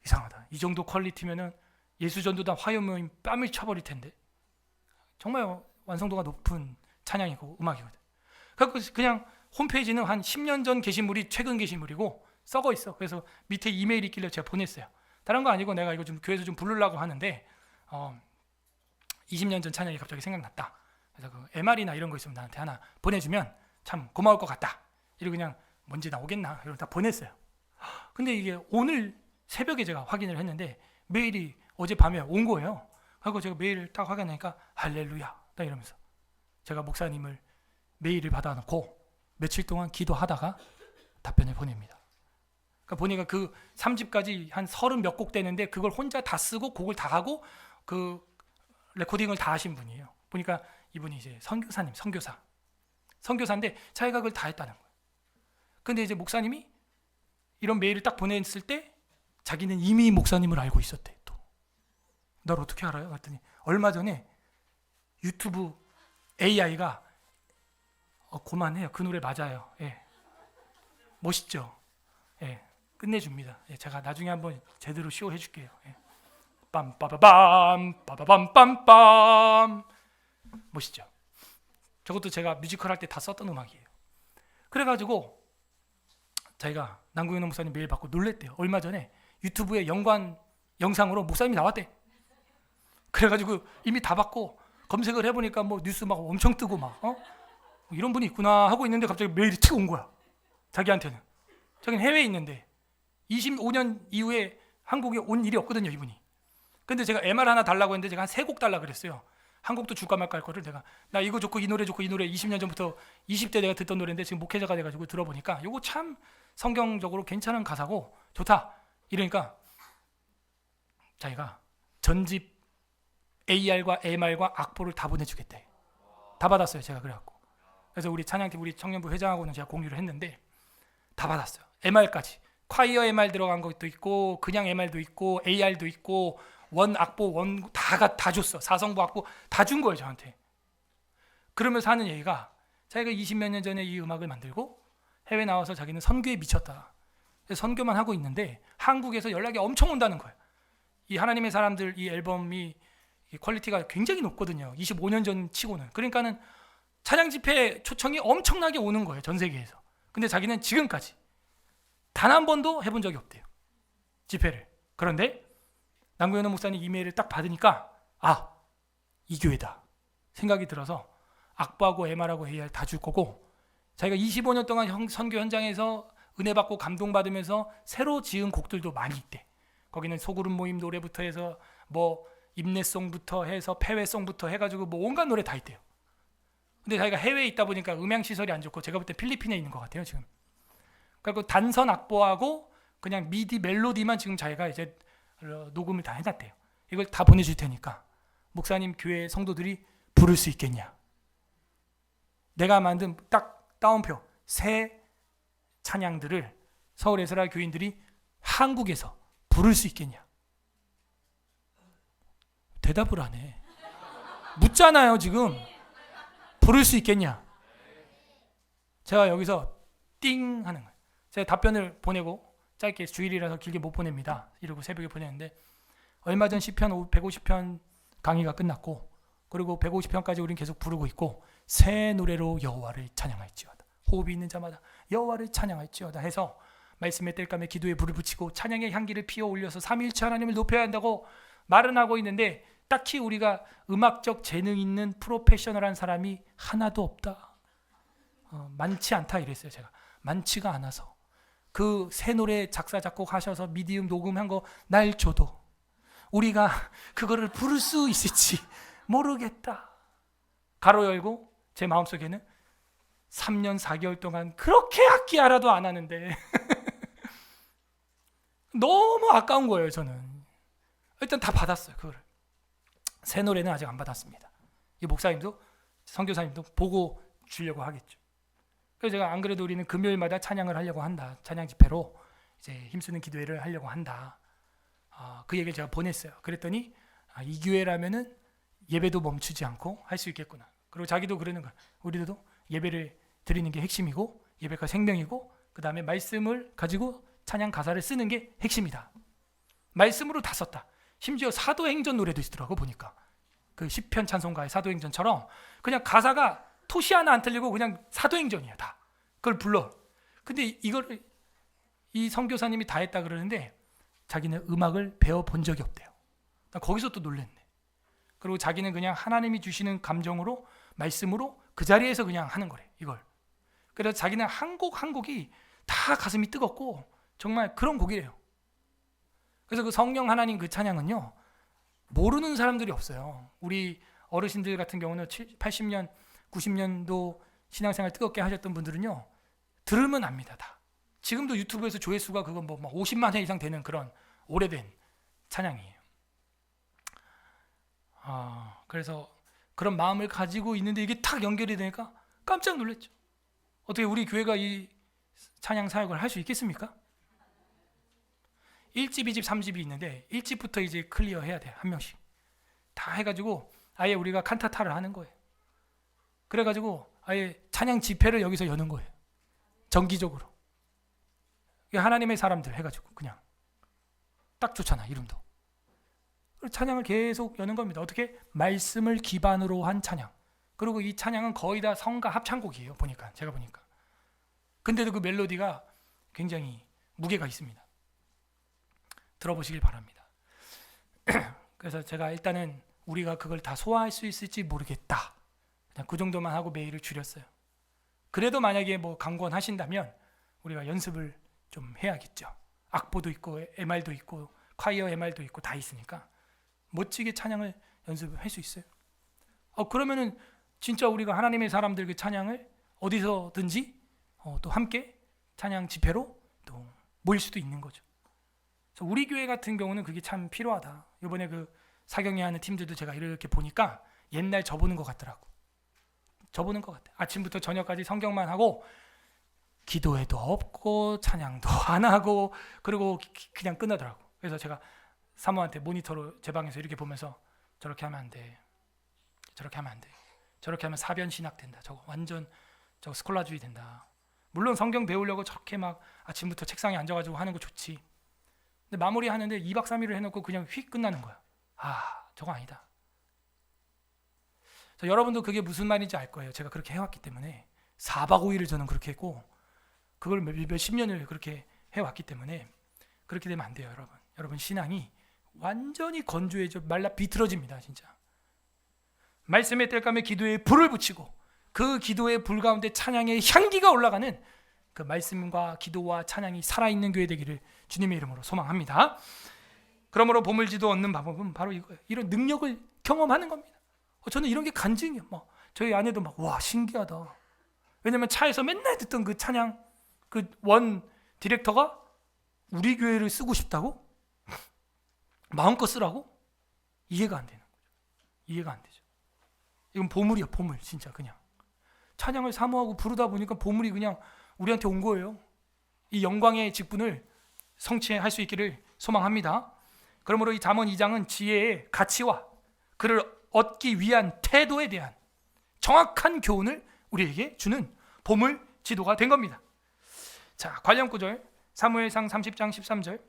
이상하다. 이 정도 퀄리티면은 예수전도단 화요모임 뺨을 쳐버릴 텐데. 정말 완성도가 높은 찬양이고 음악이거든. 그래서 그냥 홈페이지는 한 10년 전 게시물이 최근 게시물이고 썩어 있어. 그래서 밑에 이메일이 있길래 제가 보냈어요. 다른 거 아니고 내가 이거 좀 교회에서 좀 부르려고 하는데 20년 전 찬양이 갑자기 생각났다. 그래서 그 MR이나 이런 거 있으면 나한테 하나 보내주면 참 고마울 것 같다. 이러고 그냥 뭔지 나오겠나 이러고 다 보냈어요. 근데 이게 오늘 새벽에 제가 확인을 했는데 메일이 어젯밤에 온 거예요. 그리고 제가 메일을 딱 확인하니까 할렐루야 딱 이러면서 제가 목사님을 메일을 받아놓고 며칠 동안 기도하다가 답변을 보냅니다. 그러니까 보니까 그 3집까지 한 30 몇 곡 되는데 그걸 혼자 다 쓰고 곡을 다 하고 그 레코딩을 다 하신 분이에요. 보니까 이분이 이제 선교사인데 자기가 그걸 다 했다는 거예요. 근데 이제 목사님이 이런 메일을 딱 보냈을 때 자기는 이미 목사님을 알고 있었대. 또 널 어떻게 알아요? 그랬더니 얼마 전에 유튜브 AI가 그만해요. 그 노래 맞아요. 예. 멋있죠? 예. 끝내줍니다. 예. 제가 나중에 한번 제대로 쇼 해줄게요. 예. 빰빠바밤 빠바밤빰빰 멋있죠? 저것도 제가 뮤지컬 할 때 다 썼던 음악이에요. 그래가지고 자기가 남궁현 목사님 메일 받고 놀랬대요. 얼마 전에 유튜브에 연관 영상으로 목사님이 나왔대. 그래가지고 이미 다 받고 검색을 해보니까 뭐 뉴스 막 엄청 뜨고 막 이런 분이 있구나 하고 있는데 갑자기 메일이 튀어 온 거야. 자기한테는. 자기는 해외에 있는데 25년 이후에 한국에 온 일이 없거든요, 이분이. 근데 제가 MR 하나 달라고 했는데 제가 한 3곡 달라 그랬어요. 한 곡도 줄까 말까 할 거를 내가 나 이거 좋고 이 노래 좋고 이 노래 20년 전부터 20대 내가 듣던 노래인데 지금 목회자가 돼가지고 들어보니까 이거 참 성경적으로 괜찮은 가사고 좋다 이러니까 자기가 전집 AR과 MR과 악보를 다 보내주겠대. 다 받았어요, 제가. 그래갖고 그래서 우리 찬양팀 우리 청년부 회장하고는 제가 공유를 했는데 다 받았어요. MR까지 콰이어 MR 들어간 것도 있고 그냥 MR도 있고 AR도 있고 원 악보 원 다 줬어. 사성부 악보 다 준 거예요, 저한테. 그러면서 하는 얘기가 자기가 20몇 년 전에 이 음악을 만들고 해외 나와서 자기는 선교에 미쳤다. 그래서 선교만 하고 있는데 한국에서 연락이 엄청 온다는 거예요. 이 하나님의 사람들 이 앨범이 이 퀄리티가 굉장히 높거든요. 25년 전 치고는. 그러니까는 찬양 집회 초청이 엄청나게 오는 거예요, 전 세계에서. 근데 자기는 지금까지 단 한 번도 해본 적이 없대요, 집회를. 그런데 남궁현 목사님 이메일을 딱 받으니까 이 교회다 생각이 들어서 악보하고 MR하고 AR 다 줄 거고 자기가 25년 동안 선교 현장에서 은혜 받고 감동받으면서 새로 지은 곡들도 많이 있대. 거기는 소그룹 모임 노래부터 해서 뭐 임내송부터 해서 폐회송부터 해가지고 뭐 온갖 노래 다 있대요. 근데 자기가 해외에 있다 보니까 음향 시설이 안 좋고 제가 볼 때 필리핀에 있는 것 같아요, 지금. 그리고 단선 악보하고 그냥 미디 멜로디만 지금 자기가 이제 녹음을 다 해놨대요. 이걸 다 보내줄 테니까 목사님 교회 성도들이 부를 수 있겠냐. 내가 만든 딱 따옴표 새 찬양들을 서울 에스라 교인들이 한국에서 부를 수 있겠냐. 대답을 안 해. 묻잖아요, 지금. 부를 수 있겠냐. 제가 여기서 띵 하는 거예요. 제가 답변을 보내고 짧게 주일이라서 길게 못 보냅니다. 이러고 새벽에 보냈는데 얼마 전 시편 150편 강의가 끝났고 그리고 150편까지 우리는 계속 부르고 있고 새 노래로 여호와를 찬양할지어다. 호흡이 있는 자마다 여호와를 찬양할지어다 해서 말씀의 땔감에 기도에 불을 붙이고 찬양의 향기를 피워 올려서 삼위일체 하나님을 높여야 한다고 말은 하고 있는데 딱히 우리가 음악적 재능 있는 프로페셔널한 사람이 하나도 없다. 많지 않다 이랬어요, 제가. 많지가 않아서. 그 새 노래 작사 작곡 하셔서 미디움 녹음한 거 날 줘도 우리가 그거를 부를 수 있을지 모르겠다. 가로 열고 제 마음속에는 3년 4개월 동안 그렇게 악기 알아도 안 하는데 너무 아까운 거예요, 저는. 일단 다 받았어요, 그거를. 새 노래는 아직 안 받았습니다. 이 목사님도 선교사님도 보고 주려고 하겠죠. 그래서 제가 안 그래도 우리는 금요일마다 찬양을 하려고 한다. 찬양 집회로 이제 힘쓰는 기도회를 하려고 한다. 그 얘기를 제가 보냈어요. 그랬더니 이 교회라면은 예배도 멈추지 않고 할 수 있겠구나. 그리고 자기도 그러는 거야. 우리도 예배를 드리는 게 핵심이고 예배가 생명이고 그 다음에 말씀을 가지고 찬양 가사를 쓰는 게 핵심이다. 말씀으로 다 썼다. 심지어 사도행전 노래도 있더라고 보니까. 그 시편 찬송가의 사도행전처럼 그냥 가사가 토시 하나 안 틀리고 그냥 사도행전이야 다. 그걸 불러. 근데 이거를 이 선교사님이 다 했다 그러는데 자기는 음악을 배워본 적이 없대요. 나 거기서 또 놀랬네. 그리고 자기는 그냥 하나님이 주시는 감정으로 말씀으로 그 자리에서 그냥 하는 거래 이걸. 그래서 자기는 한 곡 한 곡이 다 가슴이 뜨겁고 정말 그런 곡이래요. 그래서 그 성령 하나님 그 찬양은요 모르는 사람들이 없어요. 우리 어르신들 같은 경우는 80년 90년도 신앙생활 뜨겁게 하셨던 분들은요 들으면 압니다. 다 지금도 유튜브에서 조회수가 그건 뭐 50만 회 이상 되는 그런 오래된 찬양이에요. 그래서 그런 마음을 가지고 있는데 이게 탁 연결이 되니까 깜짝 놀랐죠. 어떻게 우리 교회가 이 찬양 사역을 할 수 있겠습니까? 1집, 2집, 3집이 있는데 1집부터 이제 클리어 해야 돼요. 한 명씩 다 해가지고 아예 우리가 칸타타를 하는 거예요. 그래가지고 아예 찬양 집회를 여기서 여는 거예요. 정기적으로. 하나님의 사람들 해가지고 그냥 딱 좋잖아 이름도. 찬양을 계속 여는 겁니다. 어떻게? 말씀을 기반으로 한 찬양. 그리고 이 찬양은 거의 다 성가 합창곡이에요. 보니까 제가 보니까. 근데도 그 멜로디가 굉장히 무게가 있습니다. 들어보시길 바랍니다. 그래서 제가 일단은 우리가 그걸 다 소화할 수 있을지 모르겠다. 그냥 그 정도만 하고 메일을 줄였어요. 그래도 만약에 뭐 강권하신다면 우리가 연습을 좀 해야겠죠. 악보도 있고 MR도 있고 콰이어 MR도 있고 다 있으니까 멋지게 찬양을 연습할 수 있어요. 그러면은 진짜 우리가 하나님의 사람들 그 찬양을 어디서든지 또 함께 찬양 집회로 또 모일 수도 있는 거죠. 그래서 우리 교회 같은 경우는 그게 참 필요하다. 이번에 그 사경이 하는 팀들도 제가 이렇게 보니까 옛날 저보는 것 같더라고. 저보는 것 같아. 아침부터 저녁까지 성경만 하고 기도회도 없고 찬양도 안 하고 그리고 그냥 끝나더라고. 그래서 제가 사모한테 모니터로 제 방에서 이렇게 보면서 저렇게 하면 안 돼. 저렇게 하면 안 돼. 저렇게 하면 사변 신학 된다. 저거 완전 저거 스콜라주의 된다. 물론 성경 배우려고 저렇게 막 아침부터 책상에 앉아가지고 하는 거 좋지. 근데 마무리 하는데 2박 3일을 해놓고 그냥 휙 끝나는 거야. 저거 아니다. 여러분도 그게 무슨 말인지 알 거예요. 제가 그렇게 해왔기 때문에 4박 5일을 저는 그렇게 했고 그걸 몇십 년을 그렇게 해왔기 때문에 그렇게 되면 안 돼요. 여러분 신앙이 완전히 건조해져 말라 비틀어집니다. 진짜 말씀의 뗄감에 기도에 불을 붙이고 그 기도의 불 가운데 찬양의 향기가 올라가는 그 말씀과 기도와 찬양이 살아있는 교회 되기를 주님의 이름으로 소망합니다. 그러므로 보물지도 얻는 방법은 바로 이거예요. 이런 능력을 경험하는 겁니다. 저는 이런 게 간증이에요. 저희 아내도 와 신기하다. 왜냐면 차에서 맨날 듣던 그 찬양 그 원 디렉터가 우리 교회를 쓰고 싶다고? 마음껏 쓰라고? 이해가 안 되는 거죠. 이해가 안 되죠. 이건 보물이야 보물. 진짜 그냥 찬양을 사모하고 부르다 보니까 보물이 그냥 우리한테 온 거예요. 이 영광의 직분을 성취할 수 있기를 소망합니다. 그러므로 이 잠언 2장은 지혜의 가치와 그를 얻기 위한 태도에 대한 정확한 교훈을 우리에게 주는 보물 지도가 된 겁니다. 자, 관련 구절 사무엘상 30장 13절.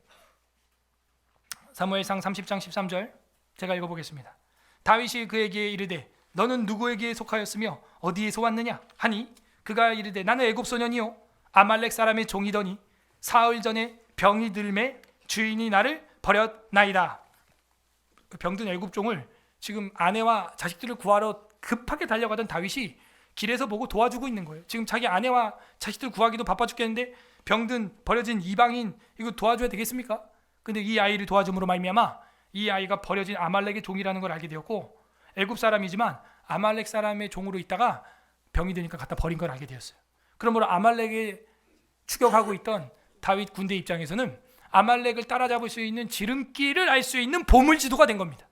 사무엘상 30장 13절 제가 읽어보겠습니다. 다윗이 그에게 이르되 너는 누구에게 속하였으며 어디에서 왔느냐 하니 그가 이르되 나는 애굽 소년이요 아말렉 사람의 종이더니 사흘 전에 병이 들매 주인이 나를 버렸나이다. 병든 애굽 종을 지금 아내와 자식들을 구하러 급하게 달려가던 다윗이 길에서 보고 도와주고 있는 거예요. 지금 자기 아내와 자식들 구하기도 바빠 죽겠는데 병든 버려진 이방인 이거 도와줘야 되겠습니까? 근데 이 아이를 도와줌으로 말미암아 이 아이가 버려진 아말렉의 종이라는 걸 알게 되었고 애굽 사람이지만 아말렉 사람의 종으로 있다가 병이 되니까 갖다 버린 걸 알게 되었어요. 그러므로 아말렉에 추격하고 있던 다윗 군대 입장에서는 아말렉을 따라잡을 수 있는 지름길을 알 수 있는 보물지도가 된 겁니다.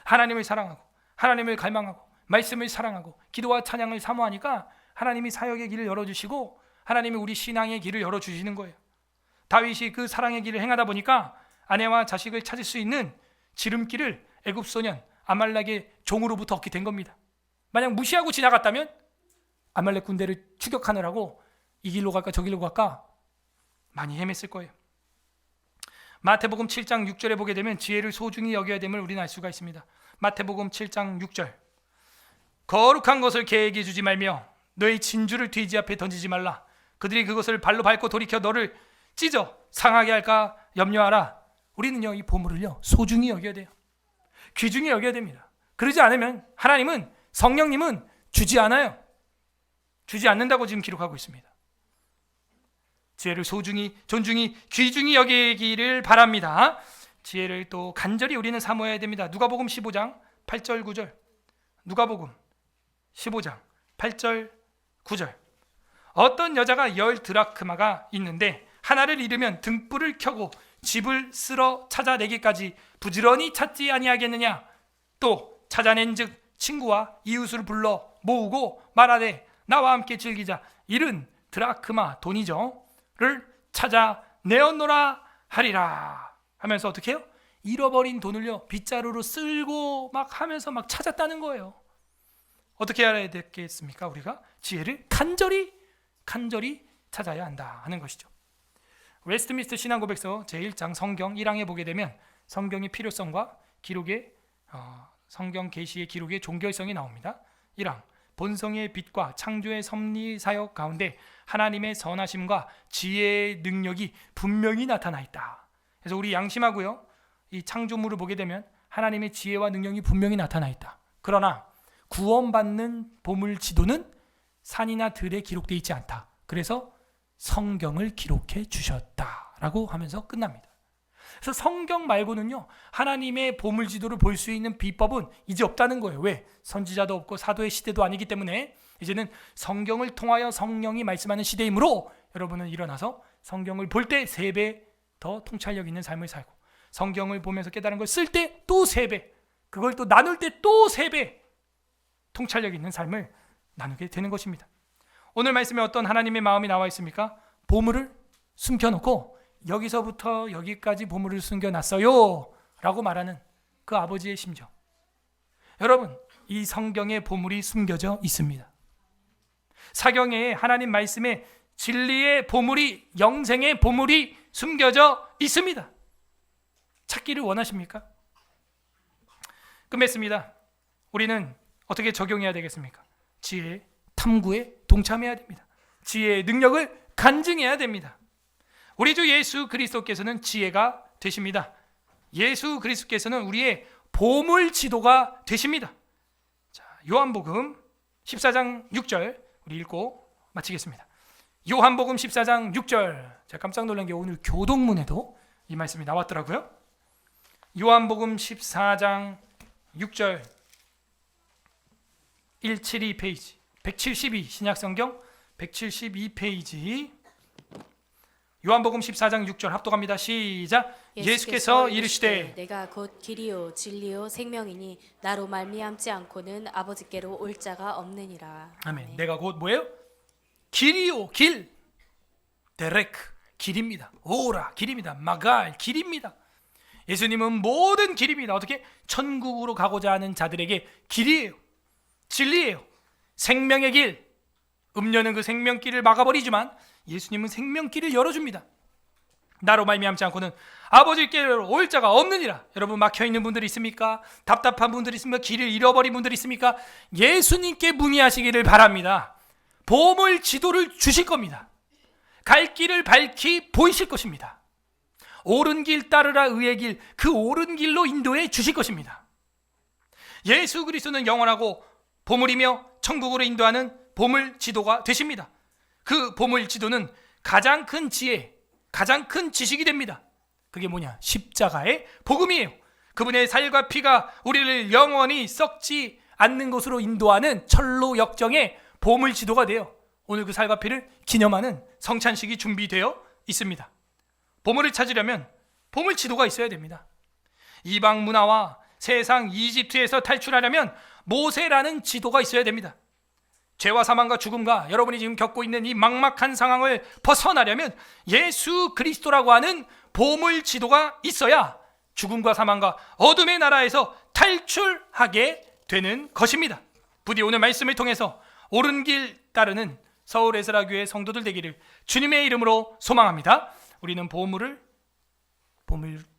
하나님을 사랑하고 하나님을 갈망하고 말씀을 사랑하고 기도와 찬양을 사모하니까 하나님이 사역의 길을 열어주시고 하나님이 우리 신앙의 길을 열어주시는 거예요. 다윗이 그 사랑의 길을 행하다 보니까 아내와 자식을 찾을 수 있는 지름길을 애굽 소년 아말렉의 종으로부터 얻게 된 겁니다. 만약 무시하고 지나갔다면 아말렉 군대를 추격하느라고 이 길로 갈까 저 길로 갈까 많이 헤맸을 거예요. 마태복음 7장 6절에 보게 되면 지혜를 소중히 여겨야 됨을 우리는 알 수가 있습니다. 마태복음 7장 6절 거룩한 것을 개에게 주지 말며 너의 진주를 돼지 앞에 던지지 말라. 그들이 그것을 발로 밟고 돌이켜 너를 찢어 상하게 할까 염려하라. 우리는요 이 보물을요 소중히 여겨야 돼요. 귀중히 여겨야 됩니다. 그러지 않으면 하나님은, 성령님은 주지 않아요. 주지 않는다고 지금 기록하고 있습니다. 지혜를 소중히, 존중히, 귀중히 여기기를 바랍니다. 지혜를 또 간절히 우리는 사모해야 됩니다. 누가복음 15장 8절 9절. 누가복음 15장 8절 9절. 어떤 여자가 10드라크마가 있는데 하나를 잃으면 등불을 켜고 집을 쓸어 찾아내기까지 부지런히 찾지 아니하겠느냐. 또 찾아낸즉 친구와 이웃을 불러 모으고 말하되 나와 함께 즐기자. 잃은 드라크마, 돈이죠,를 찾아내었노라 하리라 하면서 어떻게 해요? 잃어버린 돈을요 빗자루로 쓸고 막 하면서 막 찾았다는 거예요. 어떻게 해야 되겠습니까? 우리가 지혜를 간절히 찾아야 한다 하는 것이죠. 웨스트민스터 신앙고백서 제1장 성경 1항에 보게 되면 성경의 필요성과 기록의 성경 계시의 기록의 종결성이 나옵니다. 1항 본성의 빛과 창조의 섭리 사역 가운데 하나님의 선하심과 지혜의 능력이 분명히 나타나 있다. 그래서 우리 양심하고요 이 창조물을 보게 되면 하나님의 지혜와 능력이 분명히 나타나 있다. 그러나 구원받는 보물 지도는 산이나 들에 기록되어 있지 않다. 그래서 성경을 기록해 주셨다라고 하면서 끝납니다. 그래서 성경 말고는요 하나님의 보물 지도를 볼 수 있는 비법은 이제 없다는 거예요. 왜? 선지자도 없고 사도의 시대도 아니기 때문에 이제는 성경을 통하여 성령이 말씀하는 시대이므로 여러분은 일어나서 성경을 볼 때 3배 더 통찰력 있는 삶을 살고, 성경을 보면서 깨달은 걸 쓸 때 또 3배, 그걸 또 나눌 때 또 3배 통찰력 있는 삶을 나누게 되는 것입니다. 오늘 말씀에 어떤 하나님의 마음이 나와 있습니까? 보물을 숨겨놓고 여기서부터 여기까지 보물을 숨겨놨어요 라고 말하는 그 아버지의 심정. 여러분, 이 성경에 보물이 숨겨져 있습니다. 사경에 하나님 말씀에 진리의 보물이, 영생의 보물이 숨겨져 있습니다. 찾기를 원하십니까? 끝맺습니다. 우리는 어떻게 적용해야 되겠습니까? 지혜의 탐구에 동참해야 됩니다. 지혜의 능력을 간증해야 됩니다. 우리 주 예수 그리스도께서는 지혜가 되십니다. 예수 그리스도께서는 우리의 보물 지도가 되십니다. 자, 요한복음 14장 6절 우리 읽고 마치겠습니다. 요한복음 14장 6절. 제가 깜짝 놀란 게 오늘 교동문에도 이 말씀이 나왔더라고요. 요한복음 14장 6절 172페이지 172 신약성경 172페이지 요한복음 14장 6절 합독합니다. 시작. 예수께서 이르시되 내가 곧 길이요 진리요 생명이니 나로 말미암지 않고는 아버지께로 올 자가 없느니라. 아멘. 내가 곧 뭐예요? 길이요 길. 데레크 길입니다. 오라 길입니다. 마갈 길입니다. 예수님은 모든 길입니다. 어떻게? 천국으로 가고자 하는 자들에게 길이에요. 진리예요. 생명의 길. 음료는 그 생명길을 막아버리지만 예수님은 생명길을 열어줍니다. 나로 말미암지 않고는 아버지께로 올 자가 없느니라. 여러분 막혀있는 분들이 있습니까? 답답한 분들이 있습니까? 길을 잃어버린 분들이 있습니까? 예수님께 문의하시기를 바랍니다. 보물 지도를 주실 겁니다. 갈 길을 밝히 보이실 것입니다. 옳은 길 따르라 의의 길, 그 옳은 길로 인도해 주실 것입니다. 예수 그리스도는 영원하고 보물이며 천국으로 인도하는 보물 지도가 되십니다. 그 보물 지도는 가장 큰 지혜, 가장 큰 지식이 됩니다. 그게 뭐냐? 십자가의 복음이에요. 그분의 살과 피가 우리를 영원히 썩지 않는 곳으로 인도하는 철로 역정의 보물 지도가 돼요. 오늘 그 살과 피를 기념하는 성찬식이 준비되어 있습니다. 보물을 찾으려면 보물 지도가 있어야 됩니다. 이방 문화와 세상 이집트에서 탈출하려면 모세라는 지도가 있어야 됩니다. 죄와 사망과 죽음과 여러분이 지금 겪고 있는 이 막막한 상황을 벗어나려면 예수 그리스도라고 하는 보물 지도가 있어야 죽음과 사망과 어둠의 나라에서 탈출하게 되는 것입니다. 부디 오늘 말씀을 통해서 옳은 길 따르는 서울 에스라 교회 성도들 되기를 주님의 이름으로 소망합니다. 우리는 보물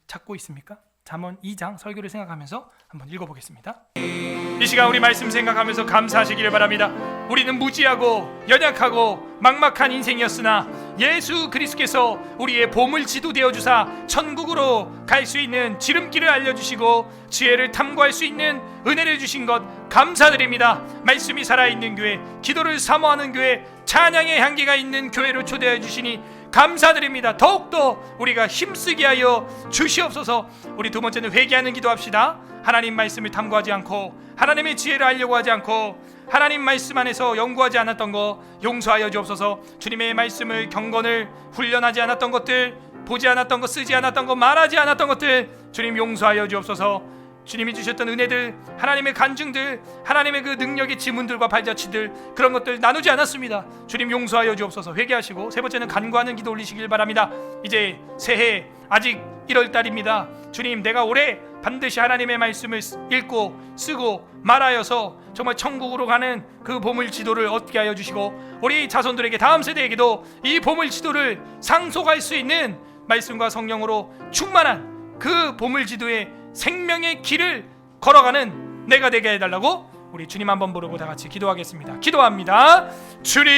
찾고 있습니까? 잠언 2장 설교를 생각하면서 한번 읽어보겠습니다. 이 시간 우리 말씀 생각하면서 감사하시기를 바랍니다. 우리는 무지하고 연약하고 막막한 인생이었으나 예수 그리스도께서 우리의 보물 지도 되어 주사 천국으로 갈 수 있는 지름길을 알려주시고 지혜를 탐구할 수 있는 은혜를 주신 것 감사드립니다. 말씀이 살아있는 교회, 기도를 사모하는 교회, 찬양의 향기가 있는 교회로 초대해 주시니 감사드립니다. 더욱더 우리가 힘쓰게 하여 주시옵소서. 우리 두 번째는 회개하는 기도합시다. 하나님 말씀을 탐구하지 않고 하나님의 지혜를 알려고 하지 않고 하나님 말씀 안에서 연구하지 않았던 것 용서하여 주옵소서. 주님의 말씀을 경건을 훈련하지 않았던 것들, 보지 않았던 것, 쓰지 않았던 것, 말하지 않았던 것들 주님 용서하여 주옵소서. 주님이 주셨던 은혜들, 하나님의 간증들, 하나님의 그 능력의 지문들과 발자취들, 그런 것들 나누지 않았습니다. 주님 용서하여 주옵소서. 회개하시고 세 번째는 간구하는 기도 올리시길 바랍니다. 이제 새해 아직 1월달입니다. 주님, 내가 올해 반드시 하나님의 말씀을 읽고 쓰고 말하여서 정말 천국으로 가는 그 보물 지도를 얻게 하여 주시고 우리 자손들에게, 다음 세대에게도 이 보물 지도를 상속할 수 있는 말씀과 성령으로 충만한 그 보물 지도의 생명의 길을 걸어가는 내가 되게 해달라고 우리 주님 한번 부르고 다 같이 기도하겠습니다. 기도합니다. 주님,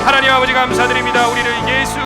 하나님 아버지 감사드립니다. 우리를 예수